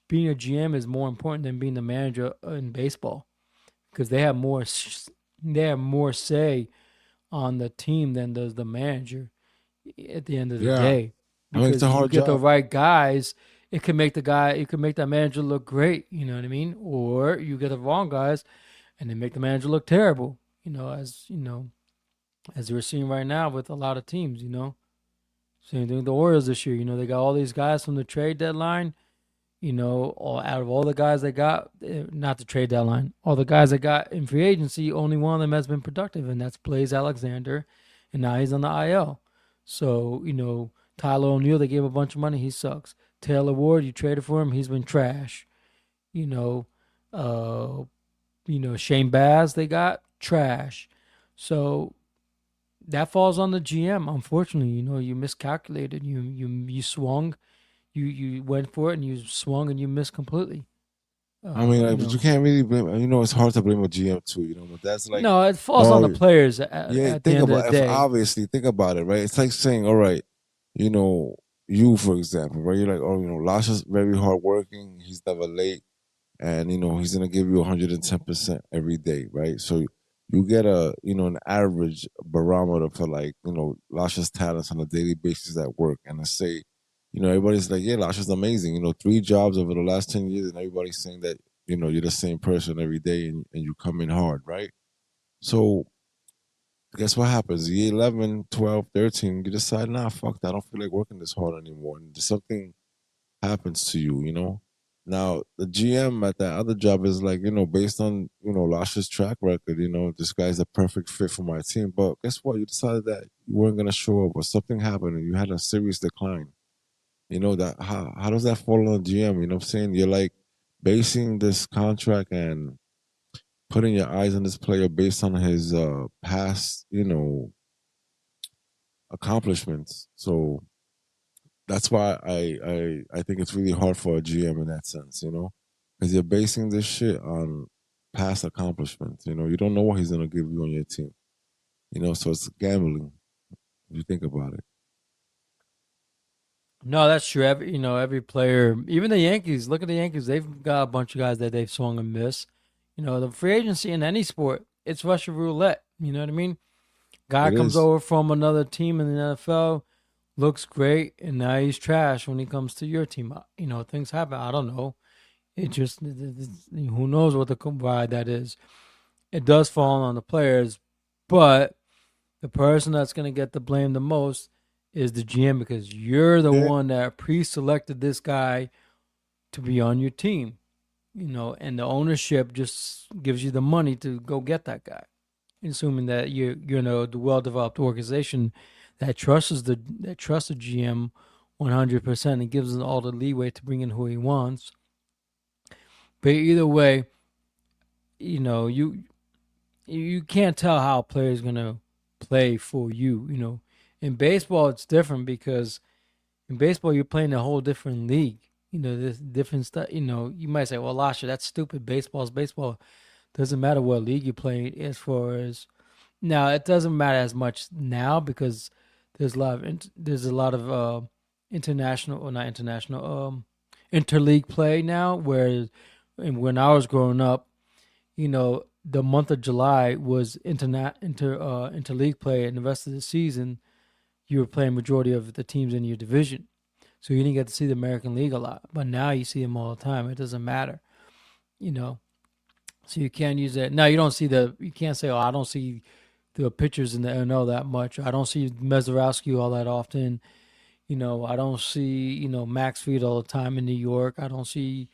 being a GM is more important than being the manager in baseball because they have more say on the team than does the manager at the end of the Yeah, day. I mean it's Because a you hard get the job. right guys, it can make that manager look great, you know what I mean? Or you get the wrong guys and they make the manager look terrible, as we're seeing right now with a lot of teams. Same thing with the Orioles this year. They got all these guys from the trade deadline. Out of all the guys they got, not the trade deadline, all the guys they got in free agency, only one of them has been productive, and that's Blaze Alexander, and now he's on the IL. So, Tyler O'Neill, they gave a bunch of money, he sucks. Taylor Ward, you traded for him, he's been trash. You know, uh, Shane Baz, they got trash. So that falls on the GM. Unfortunately, you miscalculated. You swung you went for it and you swung and you missed completely. I mean, Uh, you like, but you know, can't really blame. It's hard to blame a GM too. But that's like, no, it falls on the no, players yeah. at the Think end of about the if day. obviously think about it, right? It's like saying, all right, you know, you for example, right? You're like, oh, Lasha's very hardworking. He's never late, and he's gonna give you 110% every day, right? So you get an average barometer for like Lasha's talents on a daily basis at work, and let's say everybody's like, yeah, Lasha's amazing. 3 jobs over the last 10 years, and everybody's saying that you're the same person every day, and you come in hard, right? So guess what happens? Year 11, 12, 13, you decide, nah, fuck that. I don't feel like working this hard anymore. And something happens to you. Now, the GM at that other job is like, based on, Lasha's track record, this guy's a perfect fit for my team. But guess what? You decided that you weren't going to show up or something happened and you had a serious decline. That how does that fall on the GM? You know what I'm saying? You're like basing this contract and putting your eyes on this player based on his past, accomplishments. So that's why I think it's really hard for a GM in that sense, because you're basing this shit on past accomplishments. You don't know what he's gonna give you on your team. So it's gambling. If you think about it. No, that's true. Every player, even the Yankees. Look at the Yankees; they've got a bunch of guys that they've swung and missed. The free agency in any sport, it's Russian roulette. You know what I mean? Guy It comes is. over from another team in the NFL, looks great, and now he's trash when he comes to your team. Things happen. I don't know. Who knows what the why that is. It does fall on the players, but the person that's going to get the blame the most is the GM because you're the Yeah. one that pre-selected this guy to be on your team. And the ownership just gives you the money to go get that guy, assuming that you're in a well-developed organization that trusts the GM 100% and gives him all the leeway to bring in who he wants. But either way, you know you you can't tell how a player is gonna play for you. In baseball it's different because in baseball you're playing a whole different league. There's different stuff. You might say, "Well, Lasha, that's stupid. Baseball's baseball. Doesn't matter what league you play as far as." Now it doesn't matter as much now because there's a lot of international or not international interleague play now. Where and when I was growing up, the month of July was interleague play, and the rest of the season you were playing majority of the teams in your division, so you didn't get to see the American League a lot. But now you see them all the time. It doesn't matter, you know. So you can't use that. Now you can't say, "Oh, I don't see the pitchers in the NL that much. I don't see Mezarowski all that often. I don't see Max Fried all the time in New York. I don't see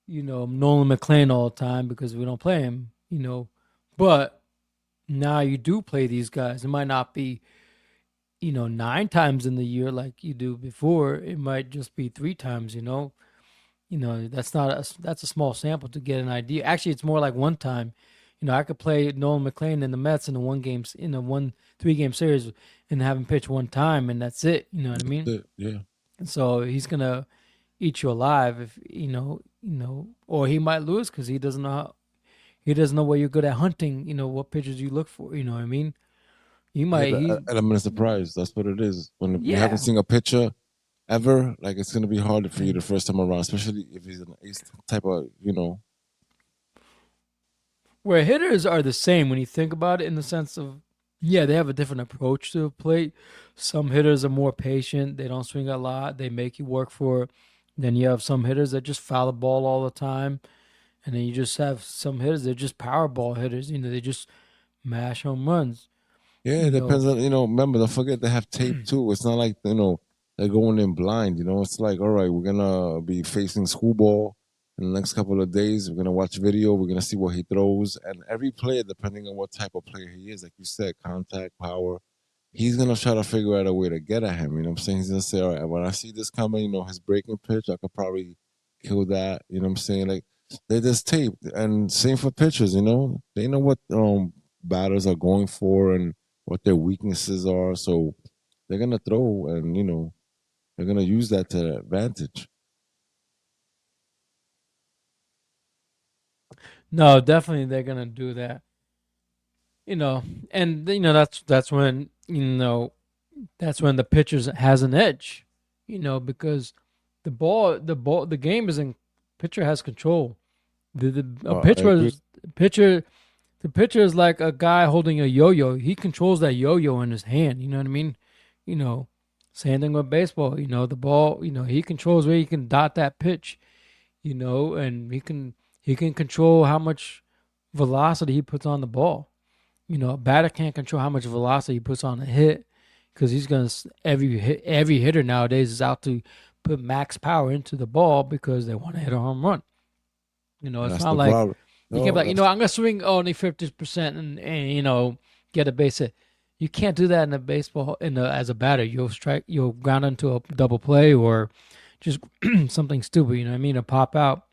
Nolan McLean all the time because we don't play him. But now you do play these guys. It might not be 9 times in the year like you do before. It might just be 3 times. That's a small sample to get an idea. Actually, it's more like one time. I could play Nolan McLean in the Mets in a 3-game series and have him pitch one time, and that's it. You know what I mean? Yeah. And so he's gonna eat you alive if or he might lose because he doesn't know what you're good at hunting. What pitches you look for. You know what I mean? He Yeah, might the he element of surprise. That's what it is. When you haven't yeah. seen a pitcher ever, like it's gonna be harder for you the first time around, especially if he's an ace type of. Where hitters are the same when you think about it, in the sense of, yeah, they have a different approach to the plate. Some hitters are more patient. They don't swing a lot. They make you work for it. Then you have some hitters that just foul the ball all the time. And then you just have some hitters that just power ball hitters. They just mash home runs. Yeah, it You know, depends on. Remember, don't forget they have tape too. It's not like they're going in blind. It's like, all right, we're gonna be facing schoolball in the next couple of days. We're gonna watch video. We're gonna see what he throws, and every player, depending on what type of player he is, like you said, contact, power, he's gonna try to figure out a way to get at him. You know what I'm saying? He's gonna say, all right, when I see this coming, his breaking pitch, I could probably kill that. You know what I'm saying? Like they just tape, and same for pitchers. They know what batters are going for and what their weaknesses are. So they're gonna throw, and they're gonna use that to their advantage. no, definitely they're gonna do that. You know, and that's when the pitcher has an edge. Because the game is in pitcher has control. A I agree. pitcher the pitcher is like a guy holding a yo-yo. He controls that yo-yo in his hand. You know what I mean? You know, same thing with baseball. The ball. He controls where he can dot that pitch. And he can control how much velocity he puts on the ball. A batter can't control how much velocity he puts on a hit because he's gonna every hitter nowadays is out to put max power into the ball because they want to hit a home run. It's That's not the like problem. you can't No, be like, I'm gonna swing only 50% and get a base hit. You can't do that in a baseball as a batter. You'll ground into a double play or just something stupid. You know what I mean? To pop out.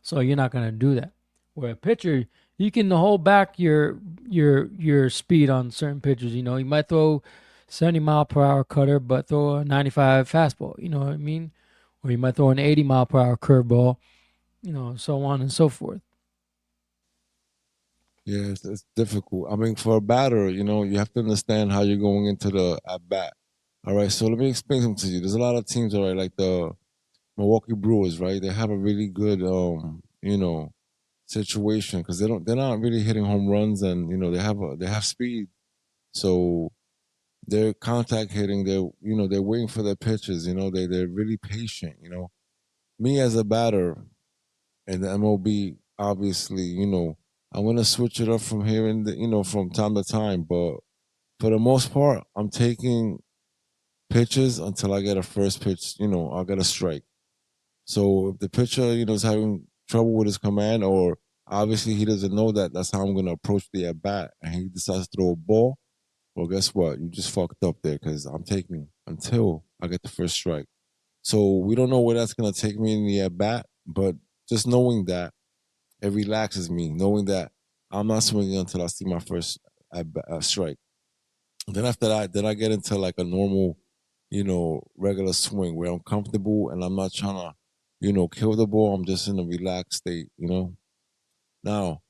So you're not gonna do that. Where a pitcher, you can hold back your speed on certain pitches. You might throw 70-mile-per-hour cutter, but throw a 95 fastball. You know what I mean? Or you might throw an 80-mile-per-hour curveball. So on and so forth. yeah, it's difficult. I mean, for a batter, you have to understand how you're going into the at bat. All right, so let me explain something to you. There's a lot of teams, all right, like the Milwaukee Brewers, right? They have a really good, situation because they're not really hitting home runs, and they have speed. So they're contact hitting. They're waiting for their pitches. They're really patient. Me as a batter in the MLB, obviously, I'm gonna switch it up from here and from time to time. But for the most part, I'm taking pitches until I get a first pitch. I'll get a strike. So if the pitcher, is having trouble with his command, or obviously he doesn't know that that's how I'm going to approach the at bat, and he decides to throw a ball, well, guess what? You just fucked up there because I'm taking until I get the first strike. So we don't know where that's going to take me in the at bat, but just knowing that it relaxes me, knowing that I'm not swinging until I see my first strike. Then after that, then I get into like a normal, regular swing where I'm comfortable and I'm not trying to, kill the ball. I'm just in a relaxed state. Now,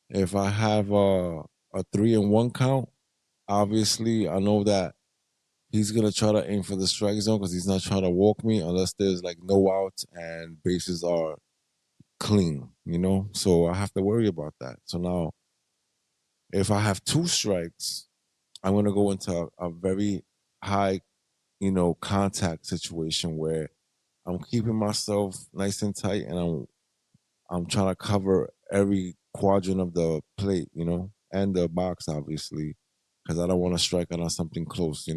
if I have a 3-1 count, obviously I know that he's gonna try to aim for the strike zone because he's not trying to walk me unless there's like no outs and bases are clean. So I have to worry about that. So now, if I have two strikes, I'm gonna go into a very high contact situation where I'm keeping myself nice and tight and I'm trying to cover every quadrant of the plate, and the box obviously, because I don't want to strike out on something close.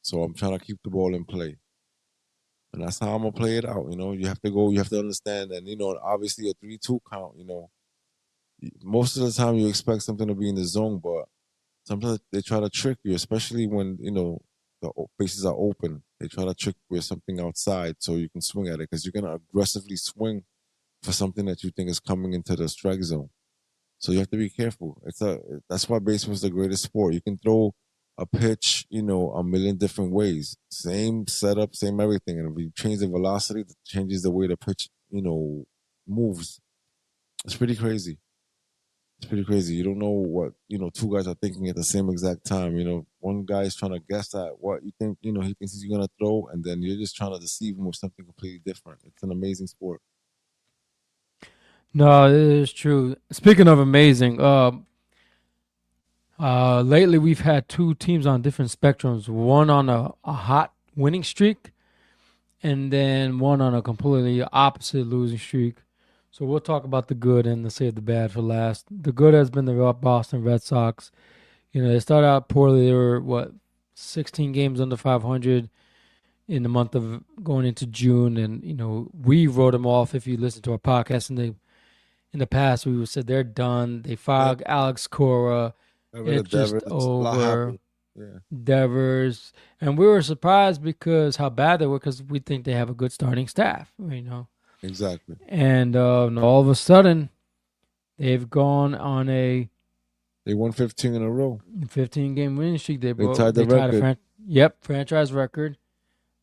So I'm trying to keep the ball in play. And that's how I'm gonna play it out. You have to understand that, obviously a 3-2 count. Most of the time you expect something to be in the zone, but sometimes they try to trick you, especially when the bases are open. They try to trick you with something outside so you can swing at it because you're gonna aggressively swing for something that you think is coming into the strike zone. So you have to be careful. That's why baseball is the greatest sport. You can throw a pitch, a million different ways. Same setup, same everything, and if you change the velocity, it changes the way the pitch, moves. It's pretty crazy. It's pretty crazy. You don't know what two guys are thinking at the same exact time. One guy is trying to guess at what you think. He thinks he's gonna throw, and then you're just trying to deceive him with something completely different. It's an amazing sport. No, it is true. Speaking of amazing, lately we've had two teams on different spectrums. One on a hot winning streak, and then one on a completely opposite losing streak. So we'll talk about the good and let's save the bad for last. The good has been the Boston Red Sox. They started out poorly. They were 16 games under 500 in the month of going into June, and we wrote them off. If you listen to our podcast in the past, we said they're done. They Yeah, fired Alex Cora. I read It's it, Devers. just A lot over. happened. Yeah, Devers, and we were surprised because how bad they were because we think they have a good starting staff. exactly. And all of a sudden they've gone on a They won 15 in a row. 15 game winning streak. They They broke. tied the They tied a record, franchise record.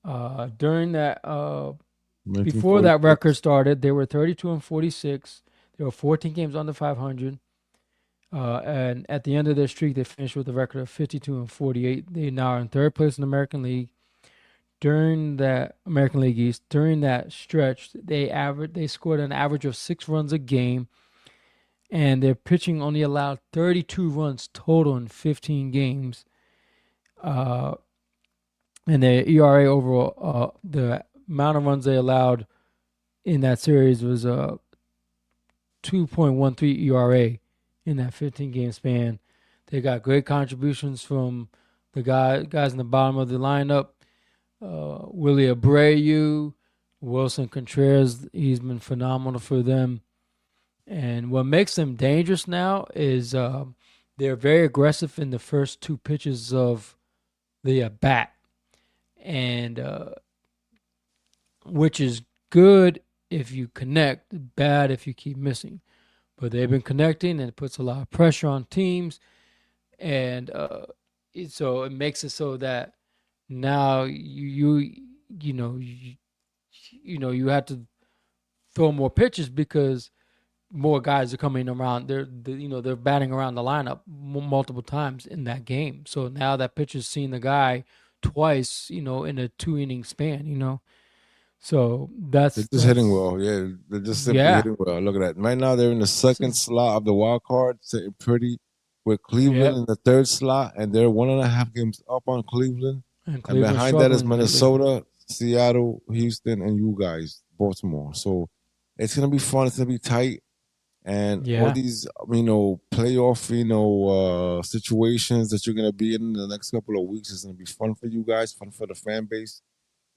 During that, before that record 1946. started, they were 32-46. They were 14 games under 500. And at the end of their streak, they finished with a record of 52-48. They now are in third place in the American League. During that American League East, during that stretch, they scored an average of 6 runs a game, and their pitching only allowed 32 runs total in 15 games. Uh, and their ERA overall, the amount of runs they allowed in that series was 2.13 ERA in that 15 game span. They got great contributions from the guys in the bottom of the lineup. Willie Abreu, Wilson Contreras, he's been phenomenal for them. And what makes them dangerous now is they're very aggressive in the first two pitches of the bat, and which is good if you connect, bad if you keep missing. But they've been connecting, and it puts a lot of pressure on teams, and so it makes it so that now you have to throw more pitches because more guys are coming around. They're batting around the lineup multiple times in that game. So now that pitcher's seen the guy twice, in a 2 inning span. So They're that's just hitting that's well. Yeah, they're just simply yeah. hitting well. Look at that. Right now, they're in the So second slot of the wild card, sitting pretty. with Cleveland Yep. in the third slot, and they're 1.5 games up on Cleveland. And And Cleveland's behind that is struggling lately. Minnesota, Seattle, Houston, and you guys, Baltimore. So it's gonna be fun. It's gonna be tight, and all Yeah. these playoff situations that you're gonna be in the next couple of weeks is gonna be fun for you guys, fun for the fan base.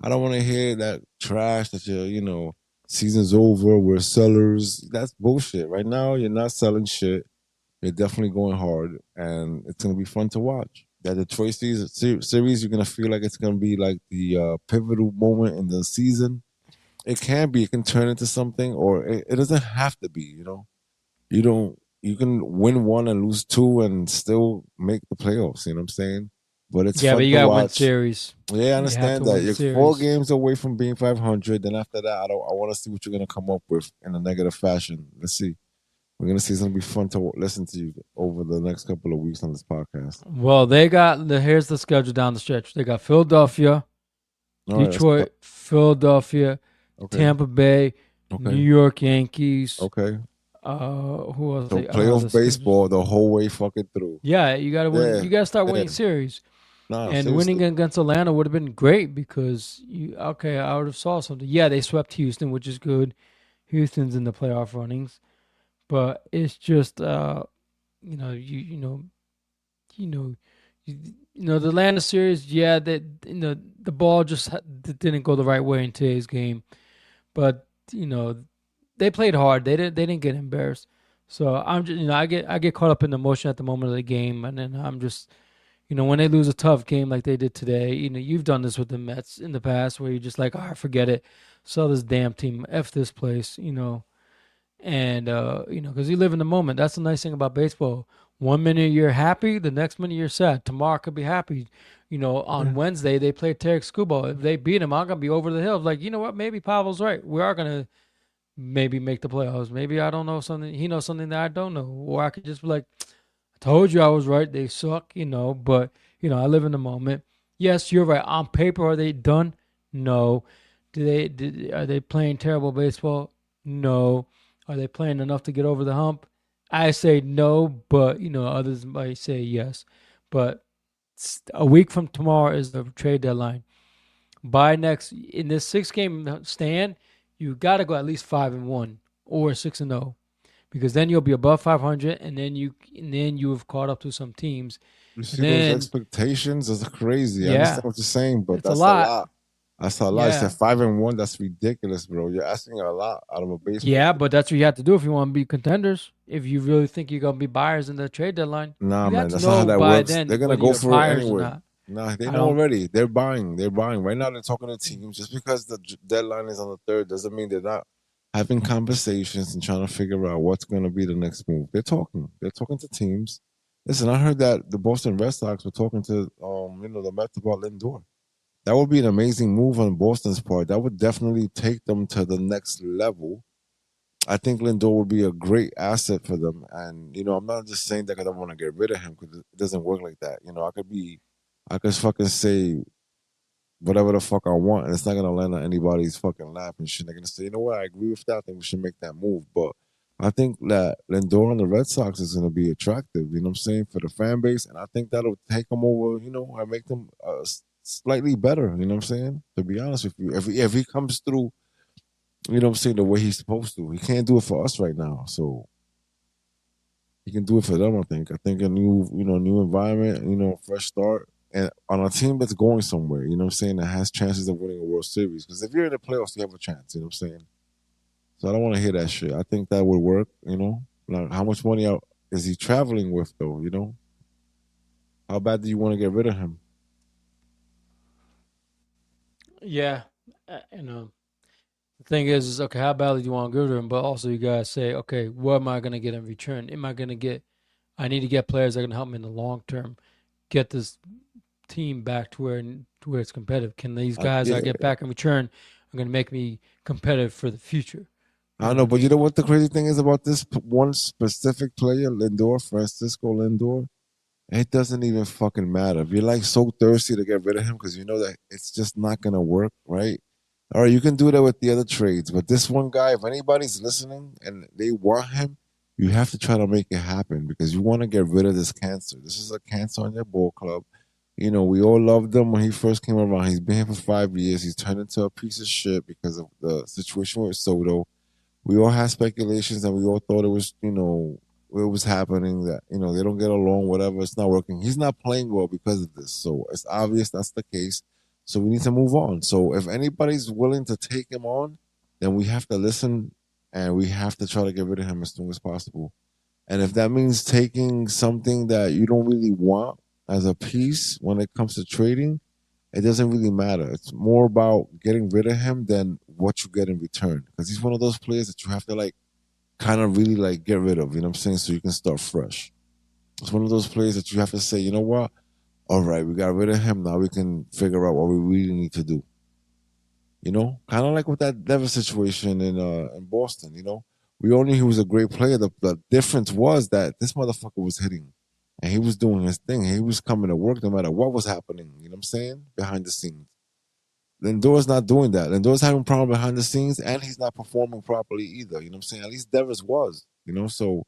I don't want to hear that trash that season's over. We're sellers. That's bullshit. Right now, you're not selling shit. You're definitely going hard, and it's gonna be fun to watch. That Detroit series, you're gonna feel like it's gonna be like the pivotal moment in the season. It can be. It can turn into something, or it doesn't have to be. You don't. You can win one and lose two, and still make the playoffs. You know what I'm saying? But it's Yeah, but fun you to got to win watch. series. Yeah, I You have to understand that. win You're 4 series. games away from being 500. Then after that, I don't. I want to see what you're gonna come up with in a negative fashion. Let's see. We're gonna see. It's gonna be fun to listen to you over the next couple of weeks on this podcast. Well, here's the schedule down the stretch. They got Philadelphia, All right, that's Detroit, Philadelphia, okay. Tampa Bay, New Okay, York Yankees. okay. Who else? So They playoff the schedules. baseball the whole way fucking through. Yeah, you got to win. Yeah, You got to start yeah. winning series. Nah, And winning seriously. against Atlanta would have been great because I would have saw something. Yeah, they swept Houston, which is good. Houston's in the playoff runnings, but it's just you know, you know, the Atlanta series. Yeah, that the ball just didn't go the right way in today's game, but they played hard. They didn't get embarrassed. So I'm just I get caught up in the emotion at the moment of the game, and then I'm just when they lose a tough game like they did today. You've done this with the Mets in the past where you're just like, oh, forget it, sell this damn team, f this place, and because you live in the moment. That's the nice thing about baseball. One minute you're happy, the next minute you're sad. Tomorrow could be happy. On Yeah. Wednesday they play Tarek Skubal. If they beat him, I'm gonna be over the hill. Like, you know what? Maybe Pavel's right. We are gonna maybe make the playoffs. Maybe I don't know something. He knows something that I don't know, or I could just be like, I told you I was right. They suck, but I live in the moment. Yes, you're right. On paper, are they done? No. Are they playing terrible baseball? No. Are they playing enough to get over the hump? I say no, but others might say yes. But a week from tomorrow is the trade deadline. By next in this 6 game stand, you got to go at least 5-1 or 6-0 because then you'll be above 500, and then you have caught up to some teams, You and see those then expectations? That's crazy. I yeah, understand what you're saying, but it's a that's a lot. lot. That's a lot. You said Yeah, 5-1. That's ridiculous, bro. You're asking a lot out of a baseball yeah, team. but that's what you have to do if you want to be contenders. If you really think you're gonna be buyers in the trade deadline, Nah, you have man, to that's not how know that by works. They're then gonna whether go you're for it buyers or anyway. not. Nah, they I know don't. already. They're buying. They're buying. Right now, they're talking to teams. Just because the deadline is on the third doesn't mean they're not having conversations and trying to figure out what's gonna be the next move. They're talking. They're talking to teams. Listen, I heard that the Boston Red Sox were talking to the Mets about Lindor. That would be an amazing move on Boston's part. That would definitely take them to the next level. I think Lindor would be a great asset for them. And, I'm not just saying that because I want to get rid of him because it doesn't work like that. I could fucking say whatever the fuck I want and it's not going to land on anybody's fucking lap and shit. They're going to say, you know what, I agree with that. I think we should make that move. But I think that Lindor on the Red Sox is going to be attractive, you know what I'm saying, for the fan base. And I think that'll take them over, and make them slightly better, you know what I'm saying? To be honest with you, if he comes through, what I'm saying, the way he's supposed to. He can't do it for us right now. So he can do it for them, I think. I think a new environment, fresh start. And on a team that's going somewhere, you know what I'm saying, that has chances of winning a World Series. Because if you're in the playoffs, you have a chance, you know what I'm saying? So I don't want to hear that shit. I think that would work. Like how much money is he traveling with though? How bad do you want to get rid of him? Yeah, the thing is okay, how badly do you want to go to him? But also, you guys say, okay, what am I gonna get in return? Am I gonna get? I need to get players that are gonna help me in the long term, get this team back to where it's competitive. Can these guys I Yeah, get back in return are going to make me competitive for the future? You I know what know, I but you know mean? what the crazy thing is about this one specific player, Lindor, Francisco Lindor? It doesn't even fucking matter. If you're like so thirsty to get rid of him because you know that it's just not gonna work, right? All right, you can do that with the other trades, but this one guy, if anybody's listening and they want him, You have to try to make it happen because you want to get rid of this cancer. This is a cancer on your ball club. We all loved him when he first came around. He's been here for 5 years. He's turned into a piece of shit because of the situation with Soto. We all had speculations and we all thought it was, it was happening that, they don't get along, whatever, it's not working. He's not playing well because of this. So it's obvious that's the case. So we need to move on. So if anybody's willing to take him on, then we have to listen and we have to try to get rid of him as soon as possible. And if that means taking something that you don't really want as a piece when it comes to trading, it doesn't really matter. It's more about getting rid of him than what you get in return. Because he's one of those players that you have to like kind of really like get rid of, you know what I'm saying? So you can start fresh. It's one of those players that you have to say, you know what? All right, we got rid of him. Now we can figure out what we really need to do. Kind of like with that Devin situation in Boston. We all knew he was a great player. The difference was that this motherfucker was hitting, and he was doing his thing. He was coming to work no matter what was happening. You know what I'm saying? Behind the scenes. Lindor's not doing that. Lindor's having a problem behind the scenes, and he's not performing properly either. You know what I'm saying? At least Devers was. So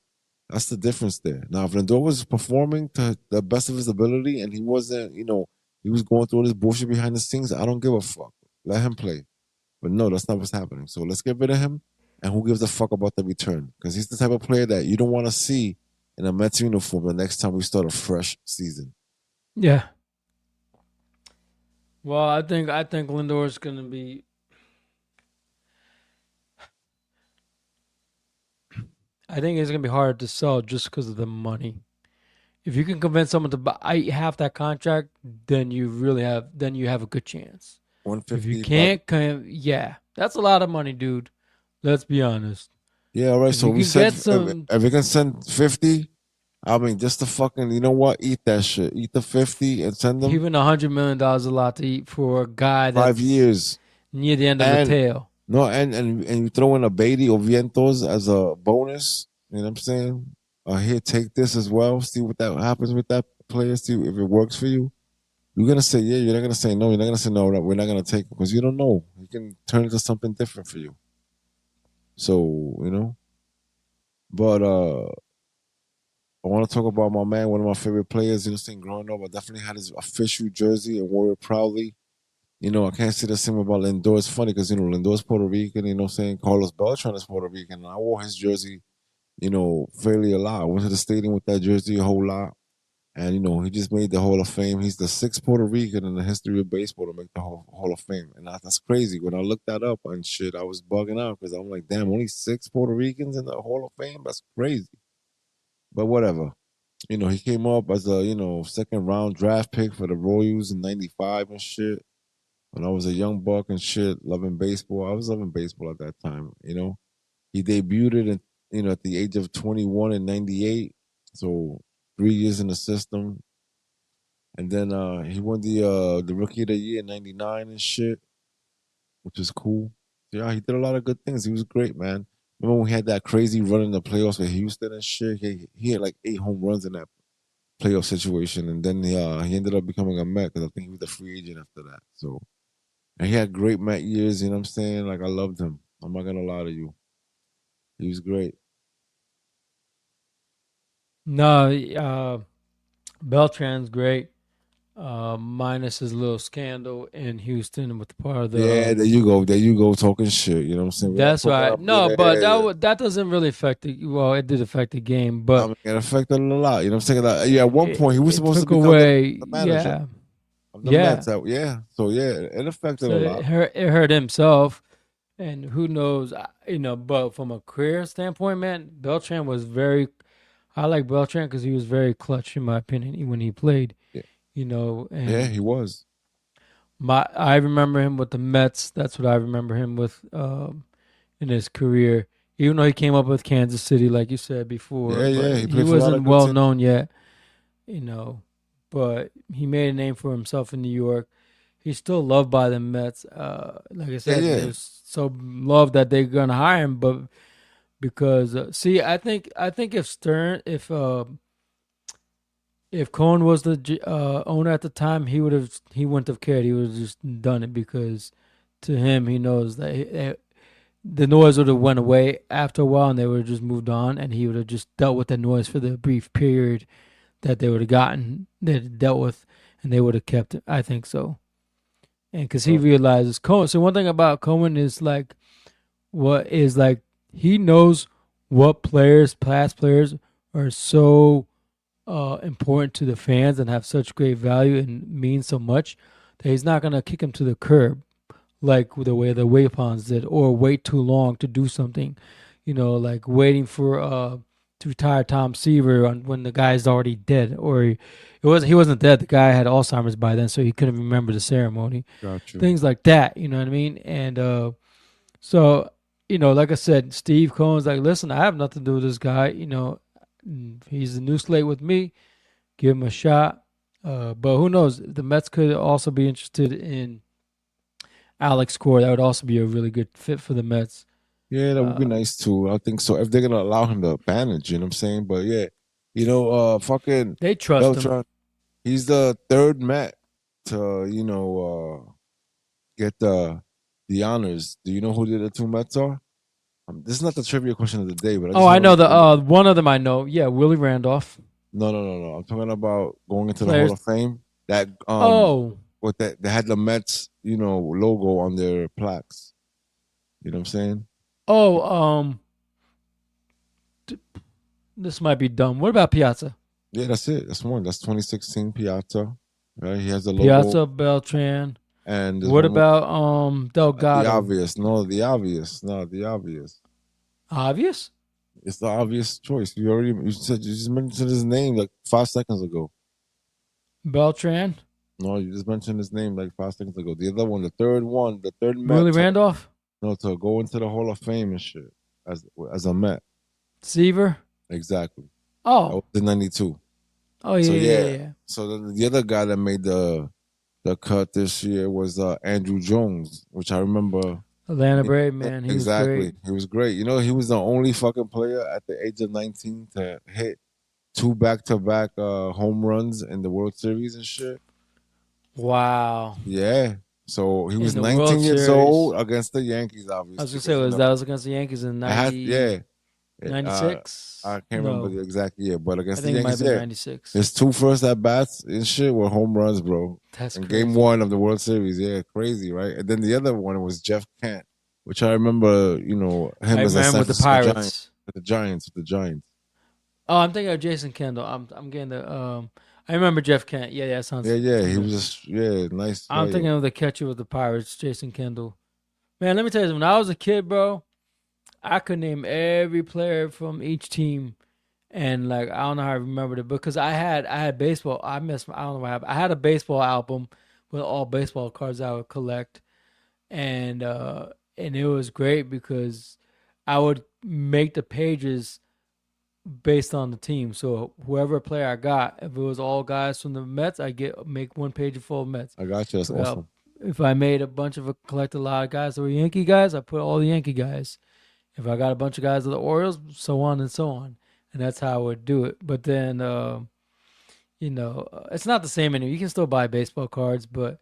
that's the difference there. Now, if Lindor was performing to the best of his ability, and he wasn't, he was going through all this bullshit behind the scenes, I don't give a fuck. Let him play. But no, that's not what's happening. So let's get rid of him, and who gives a fuck about the return? Because he's the type of player that you don't want to see in a Mets uniform the next time we start a fresh season. Yeah. Well, I think Lindor's gonna be. I think it's gonna be hard to sell just because of the money. If you can convince someone to buy half that contract, then you have a good chance. If you 150, can't, yeah, that's a lot of money, dude. Let's be honest. Yeah, all right. If So you we can said get some, if we can send 50, I mean, just to fucking, you know what? Eat that shit. Eat the 50 and send them even $100 million a lot to eat for a guy five that's years. near the end of a And tail. no, and you throw in a Beatty or Vientos as a bonus. You know what I'm saying? Here, take this as well. See what that happens with that player. See if it works for you. You're gonna say yeah. You're not gonna say no. You're not gonna say no. We're not gonna take it because you don't know. He can turn into something different for you. So but I want to talk about my man, one of my favorite players. Saying growing up, I definitely had his official jersey and wore it proudly. I can't say the same about Lindor. It's funny because Lindor's Puerto Rican. Saying Carlos Beltran is Puerto Rican, and I wore his jersey, fairly a lot. I went to the stadium with that jersey a whole lot, and he just made the Hall of Fame. He's the sixth Puerto Rican in the history of baseball to make the Hall of Fame, and that's crazy. When I looked that up and shit, I was bugging out because I'm like, damn, only six Puerto Ricans in the Hall of Fame. That's crazy. But whatever. He came up as a, second round draft pick for the Royals in '95 and shit. When I was a young buck and shit, loving baseball. I was loving baseball at that time. He debuted at the age of 21 in '98. So 3 years in the system. And then he won the rookie of the year in '99 and shit, which was cool. Yeah, he did a lot of good things. He was great, man. Remember when he had that crazy run in the playoffs with Houston and shit? He had like 8 home runs in that playoff situation, and then he ended up becoming a Met because I think he was a free agent after that. So and he had great Met years. You know what I'm saying? Like I loved him. I'm not gonna lie to you. He was great. No, Beltran's great. Minus his little scandal in Houston with part of Yeah, the. there you go. There you go, talking shit. You know what I'm saying? Without That's talking right. up. No, but Yeah. that doesn't really affect the. Well, it did affect the game, I but mean, it affected him a lot. You know what I'm saying? Like, yeah, at one point he was it supposed to took become away. the manager Yeah, of the yeah. Mets. Yeah. So yeah, it affected So a lot. it hurt himself, and who knows? But from a career standpoint, man, Beltran was very. I like Beltran because he was very clutch in my opinion when he played. Yeah, yeah, And he was. I remember him with the Mets. That's what I remember him with in his career. Even though he came up with Kansas City, like you said before, Yeah, yeah. but He he played for a lot of wasn't good well teams. known yet. You know, but he made a name for himself in New York. He's still loved by the Mets. Like I Yeah, said, yeah, they're so loved that they're gonna hire him. But because see, I think if Cohen was the owner at the time, he wouldn't have cared. He would have just done it because to him he knows that the noise would have went away after a while, and they would have just moved on, and he would have just dealt with the noise for the brief period that they would have gotten, that dealt with, and they would have kept it. I think so. And because he Well, realizes Cohen. So one thing about Cohen is like, what is like, he knows what players, past players, are so important to the fans and have such great value and mean so much that he's not gonna kick him to the curb like the way the Waypons did, or wait too long to do something. Like waiting for to retire Tom Seaver when the guy's already dead, or he wasn't dead. The guy had Alzheimer's by then, so he couldn't remember the ceremony. got you. Things like that, you know what I mean? And so like I said, Steve Cohen's like, listen, I have nothing to do with this guy. He's a new slate with me. Give him a shot. But who knows? The Mets could also be interested in Alex Cora. That would also be a really good fit for the Mets. Yeah, that would be Uh, nice too. I think so. If they're gonna allow him to manage, you know what I'm saying? But yeah, fucking they trust him. Beltran, he's the third Met to, get the honors. Do you know who the other two Mets are? This is not the trivia question of the day, but I Oh, just I want to know let the you know. one of them. I know. Yeah, Willie Randolph. No, no, no, no. I'm talking about going into the Hall Players. of Fame. That Oh, with that they had the Mets, logo on their plaques. You know what I'm saying? oh. This might be dumb. What about Piazza? Yeah, that's it. That's one. That's 2016 Piazza. Right? He has the logo, Piazza, Beltran. and there's What one more. about The Delgado? obvious. No, the obvious. No, the obvious. Obvious. It's the obvious choice. You just mentioned his name like 5 seconds ago. Beltran. No, you just mentioned his name like 5 seconds ago. The other one, the third Willie Met to Randolph. no to go into the Hall of Fame and shit as a Met. Seaver. Exactly. That Oh. was in '92. Oh So yeah, yeah, yeah. yeah. So the other guy that made the cut this year was Andrew Jones, which I remember. Atlanta Brave, man. He was great. Exactly. He was great. He was the only fucking player at the age of 19 to hit two back-to-back home runs in the World Series and shit. Wow. Yeah. So he In was the World 19 years Series. old against the Yankees, I was obviously, gonna say, because that was against the Yankees in it has, yeah. 96? I can't remember No. the exact year, but I against the think it might have Yankees, been yeah, 96. his two first at bats and shit were home runs, bro. That's In game crazy. one of the World Series, yeah, crazy, right? And then the other one was Jeff Kent, which I remember, I him as a remember San with the Francisco Giant Pirates. with the Giants. Oh, I'm thinking of Jason Kendall. I'm getting the I remember Jeff Kent. Yeah, yeah, Yeah, sounds yeah, he familiar. was just yeah, nice I'm player. thinking of the catcher with the Pirates, Jason Kendall. Man, let me tell you, when I was a kid, bro, I could name every player from each team, and like I don't know how I remembered it because I had baseball. I don't know what happened. I had a baseball album with all baseball cards I would collect, and it was great because I would make the pages based on the team. So whoever player I got, if it was all guys from the Mets, I make one page full of Mets. I got you. That's Well, awesome. if I made a bunch of collected a lot of guys that were Yankee guys, I put all the Yankee guys. If I got a bunch of guys of the Orioles, so on and so on, and that's how I would do it. But then, it's not the same anymore. You can still buy baseball cards, but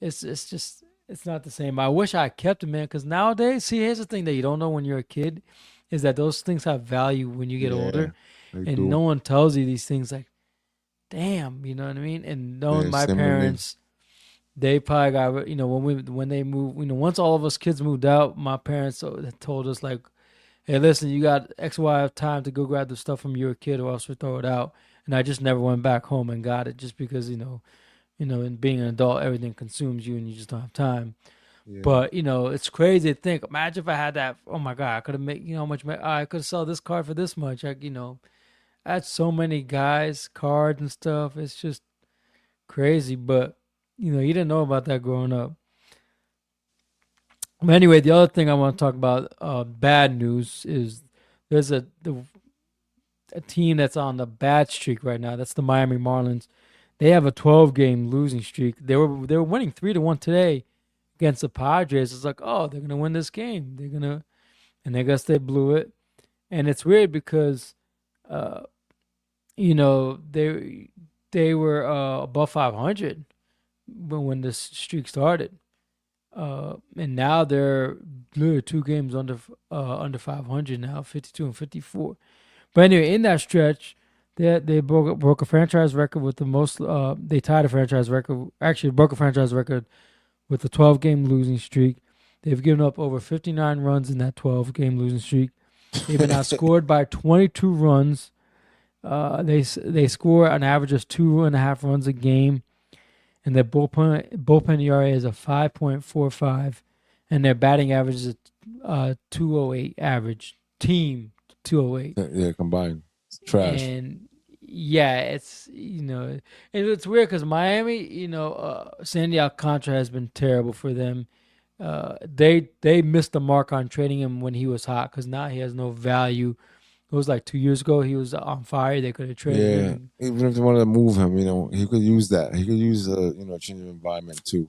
it's just it's not the same. I wish I kept them, man, because nowadays, see, here's the thing that you don't know when you're a kid, is that those things have value when you get Yeah, older, they and do. no one tells you these things. Like, damn, you know what I mean? And knowing Yeah, my same with me. parents, they probably got when they moved, once all of us kids moved out, my parents told us like, hey, listen, you got X Y of time to go grab the stuff from your kid, or else we throw it out. And I just never went back home and got it, just because and being an adult, everything consumes you, and you just don't have time. Yeah, But it's crazy to think. Imagine if I had that. Oh my god, I could have made how much I could have sold this card for this much. I had so many guys, cards and stuff. It's just crazy. But you didn't know about that growing up. But anyway, the other thing I want to talk about, bad news, is there's a team that's on the bad streak right now. That's the Miami Marlins. They have a 12 game losing streak. They were winning 3-1 today against the Padres. It's like, oh, they're gonna win this game. And I guess they blew it. And it's weird because, uh, they were above 500 when this streak started. And now they're literally 2 games under 500 now, 52 and 54. But anyway, in that stretch, they broke a franchise record with the most. They tied a franchise record. Actually, broke a franchise record with a 12-game losing streak. They've given up over 59 runs in that 12-game losing streak. They've been outscored by 22 runs. They score an average of 2.5 runs a game, and their bullpen ERA is a 5.45, and their batting average is a 208 average. Team 208. Yeah, combined. It's trash. And yeah, it's weird because Miami, Sandy Alcantara has been terrible for them. They missed the mark on trading him when he was hot because now he has no value. It was like 2 years ago he was on fire. They could have traded him. Yeah, even if they wanted to move him, he could use that. He could use change of environment too.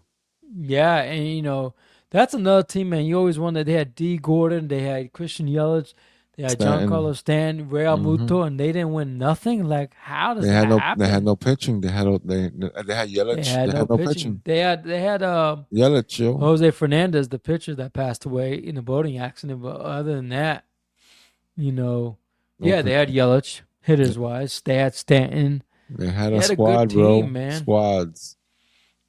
Yeah, and that's another team, man. You always wondered they had D. Gordon, they had Christian Yelich, they had Stanton. Giancarlo Stanton, Real Hmm. Muto, and they didn't win nothing. Like, how does They had that no. They had happen? no pitching. They had They Yelich. had They no had no pitching. pitching. They had Yelich, yo. Jose Fernandez, the pitcher that passed away in a boating accident. But other than that, you know, No yeah, they had pitching. Yelich, hitters wise. They had Stanton. They had They a had a good squad, team, bro. man. Squads.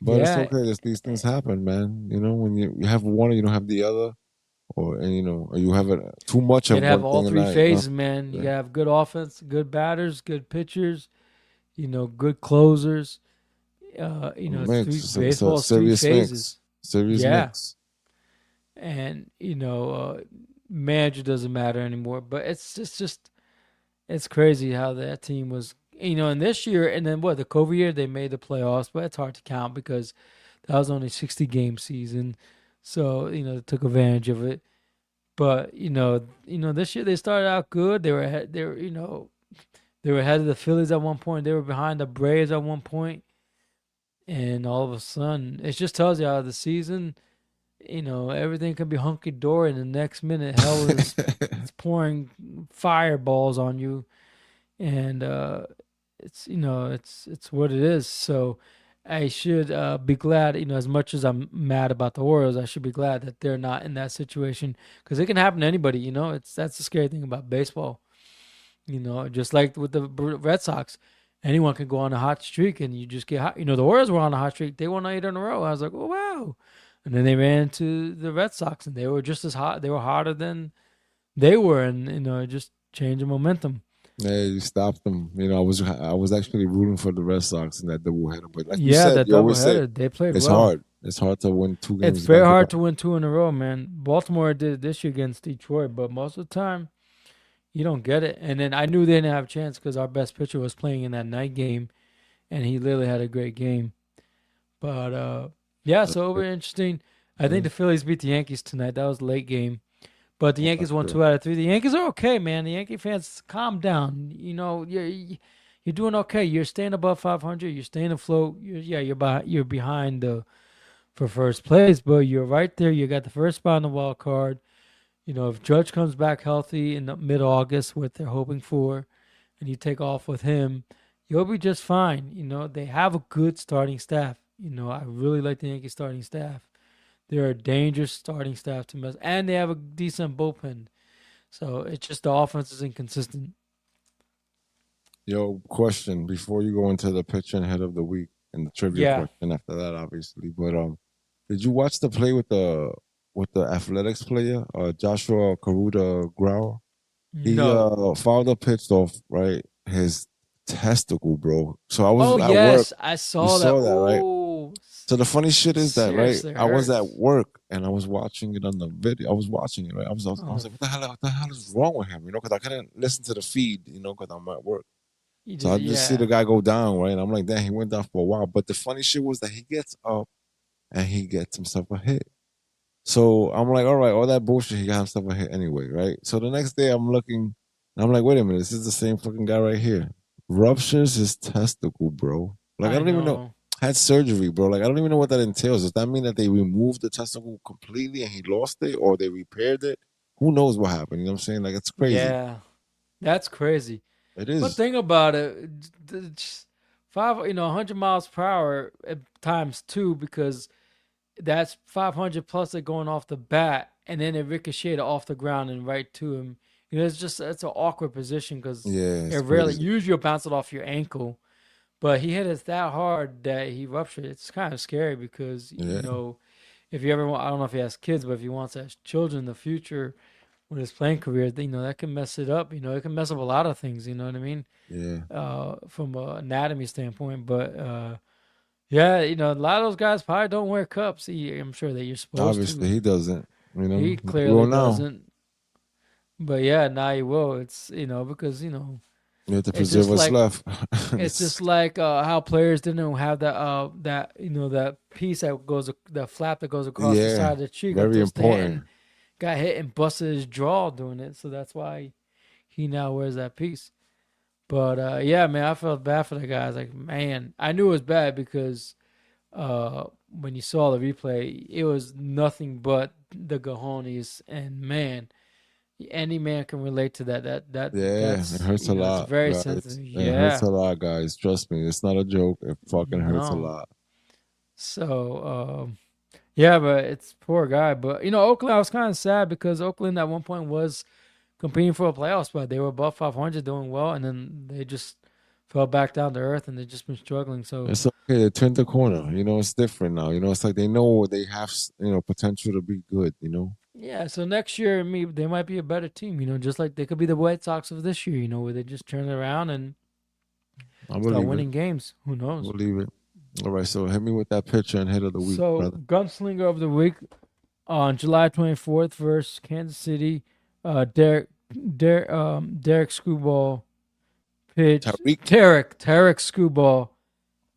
But it's Yeah, okay. These things happen, man. When you have one, you don't have the other, or you have too much you of gotta have one all thing, and three I, phases, man. You yeah. gotta have good offense, good batters, good pitchers. Good closers. It's Mix. three It's a baseball's three serious phases. mix. Serious Yeah, mix. and manager doesn't matter anymore. But it's just it's crazy how that team was. And this year, and then what the COVID year they made the playoffs, but it's hard to count because that was only 60 game season, so they took advantage of it. But this year they started out good. They were ahead. They were ahead of the Phillies at one point. They were behind the Braves at one point. And all of a sudden, it just tells you how the season, everything can be hunky dory, and the next minute, hell is it's pouring fireballs on you, and it's what it is. So I should be glad, as much as I'm mad about the Orioles, I should be glad that they're not in that situation because it can happen to anybody. That's the scary thing about baseball. Just like with the Red Sox, anyone can go on a hot streak and you just get hot. The Orioles were on a hot streak; they won 8 in a row. I was like, oh wow! And then they ran into the Red Sox, and they were just as hot. They were hotter than they were, and it just changed the momentum. Yeah, you stopped them. I was actually rooting for the Red Sox in that doubleheader, but like you Yeah, said, that you always say doubleheader, they played it's well. hard. It's hard to win two It's games very back to hard back. to win 2 in a row, man. Baltimore did it this year against Detroit, but most of the time you don't get it. And then I knew they didn't have a chance because our best pitcher was playing in that night game, and he literally had a great game. But yeah, so it'll be interesting. I think Yeah, the Phillies beat the Yankees tonight. That was a late game. But the I'm not Yankees won sure. 2 out of 3. The Yankees are okay, man. The Yankee fans, calm down. You're doing okay. You're staying above 500. You're staying afloat. You're behind for first place, but you're right there. You got the first spot on the wild card. If Judge comes back healthy in the mid-August, what they're hoping for, and you take off with him, you'll be just fine. They have a good starting staff. I really like the Yankee starting staff. They're a dangerous starting staff to mess, and they have a decent bullpen. So it's just the offense is inconsistent. Yo, question before you go into the pitch and head of the week and the trivia Yeah. question after that, obviously. But did you watch the play with the athletics player, Joshua Karuta Grau? He No. fouled a pitch off right his testicle, bro. So I was Oh at work. yes, I You saw that. saw that, right? Oh, So the funny shit is that, right? seriously I was at hurts. work and I was watching it on the video. I was watching it, right? I was Oh, like, what the hell is wrong with him? Because I couldn't listen to the feed, because I'm at work. you So just I just see the yeah. guy go down, right? And I'm like, damn, he went down for a while. But the funny shit was that he gets up and he gets himself a hit. So I'm like, all right, all that bullshit, he got himself a hit anyway, right? So the next day I'm looking, and I'm like, wait a minute, this is the same fucking guy right here. Ruptures his testicle, bro. Like, I I don't even know. know. Had surgery, bro. Like, I don't even know what that entails. Does that mean that they removed the testicle completely and he lost it, or they repaired it? Who knows what happened? You know what I'm saying? Like, it's crazy. Yeah, that's crazy. It But is. think about it, it's 100 miles per hour at times two because that's 500 plus it going off the bat, and then it ricocheted off the ground and right to him. It's an awkward position because Yeah, it it's rarely crazy. usually you'll bounce it off your ankle, but he hit it that hard that he ruptured it. It's kind of scary because Yeah, if you ever want, I don't know if he has kids, but if he wants to have children in the future with his playing career, that can mess it up. It can mess up a lot of things. You know what I mean? yeah. From an anatomy standpoint, but yeah, a lot of those guys probably don't wear cups. I'm sure that you're supposed Obviously, to. he doesn't. He He will clearly now. doesn't. But yeah, now he will. It's because You have to it's preserve just what's like left. it's just like how players didn't have that piece that flap that goes across the Yeah, side of the cheek very until Stanton important. got hit and busted his jaw doing it. So that's why he now wears that piece. But yeah, man, I felt bad for the guy. I was like, man, I knew it was bad because when you saw the replay, it was nothing but the cojones, and man, any man can relate to that. Yeah, it That's hurts a it's lot, very guys. sensitive. It hurts Yeah, a lot, guys. Trust me, it's not a joke. It fucking hurts a no. lot. So yeah, but it's poor guy. But Oakland, I was kind of sad because Oakland at one point was competing for a playoff spot. They were above 500, doing well, and then they just fell back down to earth, and they've just been struggling. So It's okay. They turned the corner. It's different now. It's like they know they have, potential to be good. yeah, so next year, they might be a better team. Just like they could be the White Sox of this year. Where they just turn it around and I start believe it. winning games. Who I knows? believe it. All right, so hit me with that picture and hit of the week, So brother. gunslinger of the week on July 24th versus Kansas City. Derek Screwball pitched. Tariq. Tarek Screwball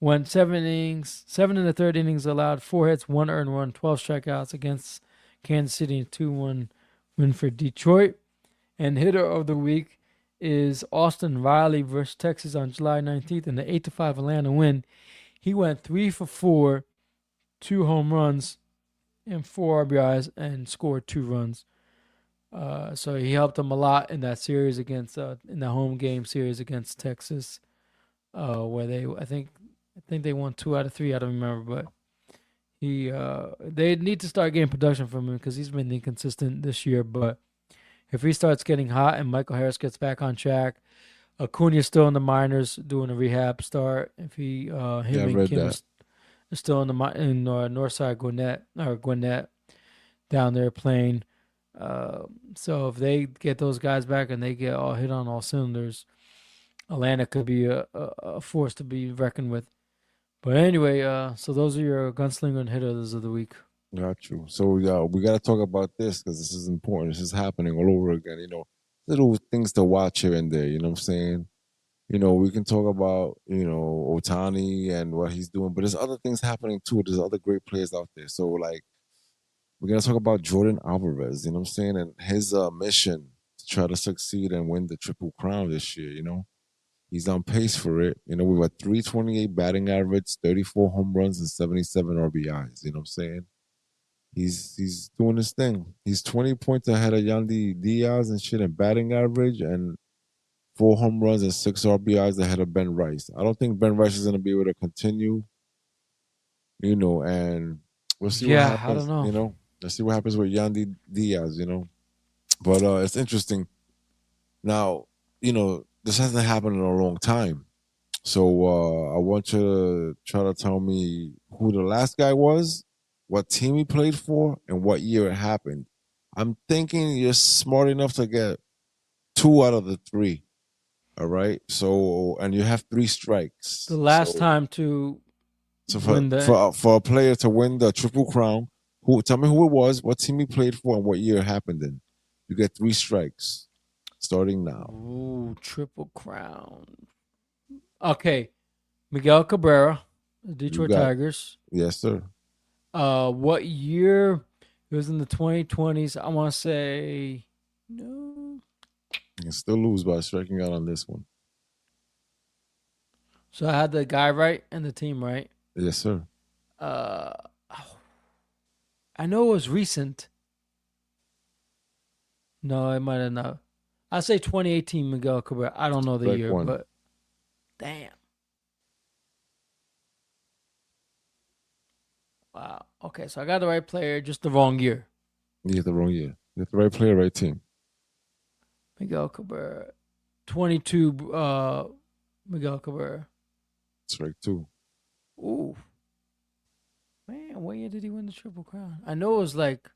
went 7 innings, 7 in the third innings, allowed 4 hits, 1 earned run, 12 strikeouts against Kansas City, and 2-1 win for Detroit. And hitter of the week is Austin Riley versus Texas on July 19th in the 8-5 Atlanta win. He went 3 for 4, 2 home runs, and 4 RBIs, and scored 2 runs. So he helped them a lot in that series in the home game series against Texas, where I think they won 2 out of 3. I don't remember, but they need to start getting production from him because he's been inconsistent this year. But if he starts getting hot and Michael Harris gets back on track, Acuna's still in the minors doing a rehab start. If Yeah, I him and read Kim that. are still in Northside Gwinnett down there playing. So if they get those guys back and they get all hit on all cylinders, Atlanta could be a force to be reckoned with. But anyway, so those are your gunslinger and hitters of the week. Got you. So yeah, we got to talk about this because this is important. This is happening all over again. Little things to watch here and there. You know what I'm saying? We can talk about Otani and what he's doing, but there's other things happening too. There's other great players out there. So like we're gonna talk about Jordan Alvarez. You know what I'm saying? And his mission to try to succeed and win the Triple Crown this year. He's on pace for it. With a 328 batting average, 34 home runs, and 77 RBIs. You know what I'm saying? He's doing his thing. He's 20 points ahead of Yandy Diaz and shit in batting average and 4 home runs and 6 RBIs ahead of Ben Rice. I don't think Ben Rice is gonna be able to continue, and we'll see what Yeah, I don't happens, know. Let's see what happens with Yandy Diaz. But it's interesting. Now, this hasn't happened in a long time. So I want you to try to tell me who the last guy was, what team he played for, and what year it happened. I'm thinking you're smart enough to get 2 out of the 3. All right. So and you have 3 strikes. The last So time to so for win the for for a player to win the Triple Crown, who tell me who it was, what team he played for, and what year it happened in. You get 3 strikes starting now. Triple Crown. Okay, Miguel Cabrera, the You Detroit got Tigers. yes, sir. What year? It was in the 2020s. I want to say no. You can still lose by striking out on this one. So I had the guy right and the team right. Yes, sir. Uh, I know it was recent. No, it might have not. I say 2018 Miguel Cabrera. I don't know the Strike year, one. but damn. Wow. Okay, so I got the right player, just the wrong year. You get the wrong year. You get the right player, right team. Miguel Cabrera, 22. Miguel Cabrera. Strike two. Ooh, man, what year did he win the Triple Crown? I know it was like.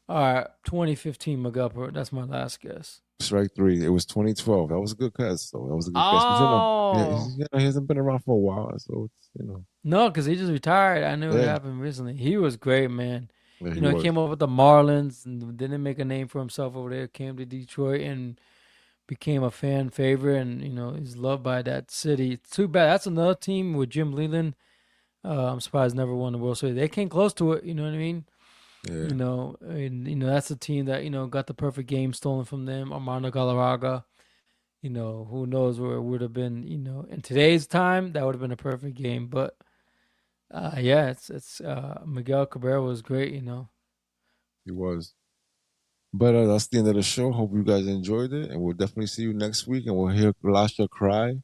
All right, 2015 Miguel Cabrera. That's my last guess. Strike three. It was 2012. That was a good guess, though. That was a good guess. But Oh he hasn't been around for a while, so it's. no, because he just retired. I knew it Yeah, happened recently. He was great, man. yeah, You he know, he was. came up with the Marlins and didn't make a name for himself over there. Came to Detroit and became a fan favorite, and he's loved by that city. It's too bad. That's another team with Jim Leland. I'm surprised never won the World Series. They came close to it. You know what I mean? Yeah, And that's a team that got the perfect game stolen from them. Armando Galarraga. Who knows where it would have been. In today's time, that would have been a perfect game. But yeah, it's Miguel Cabrera was great. he was. But that's the end of the show. Hope you guys enjoyed it, and we'll definitely see you next week. And we'll hear Lasha cry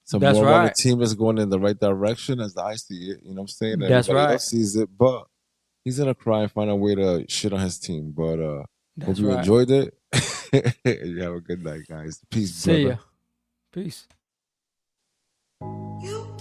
some That's more about the right. team that's going in the right direction as I see it. You know what I'm saying? That's Everybody right. else sees it, but he's gonna cry and find a way to shit on his team. But hope That's you right. enjoyed it. You have a good night, guys. Peace, See brother. ya. Peace. You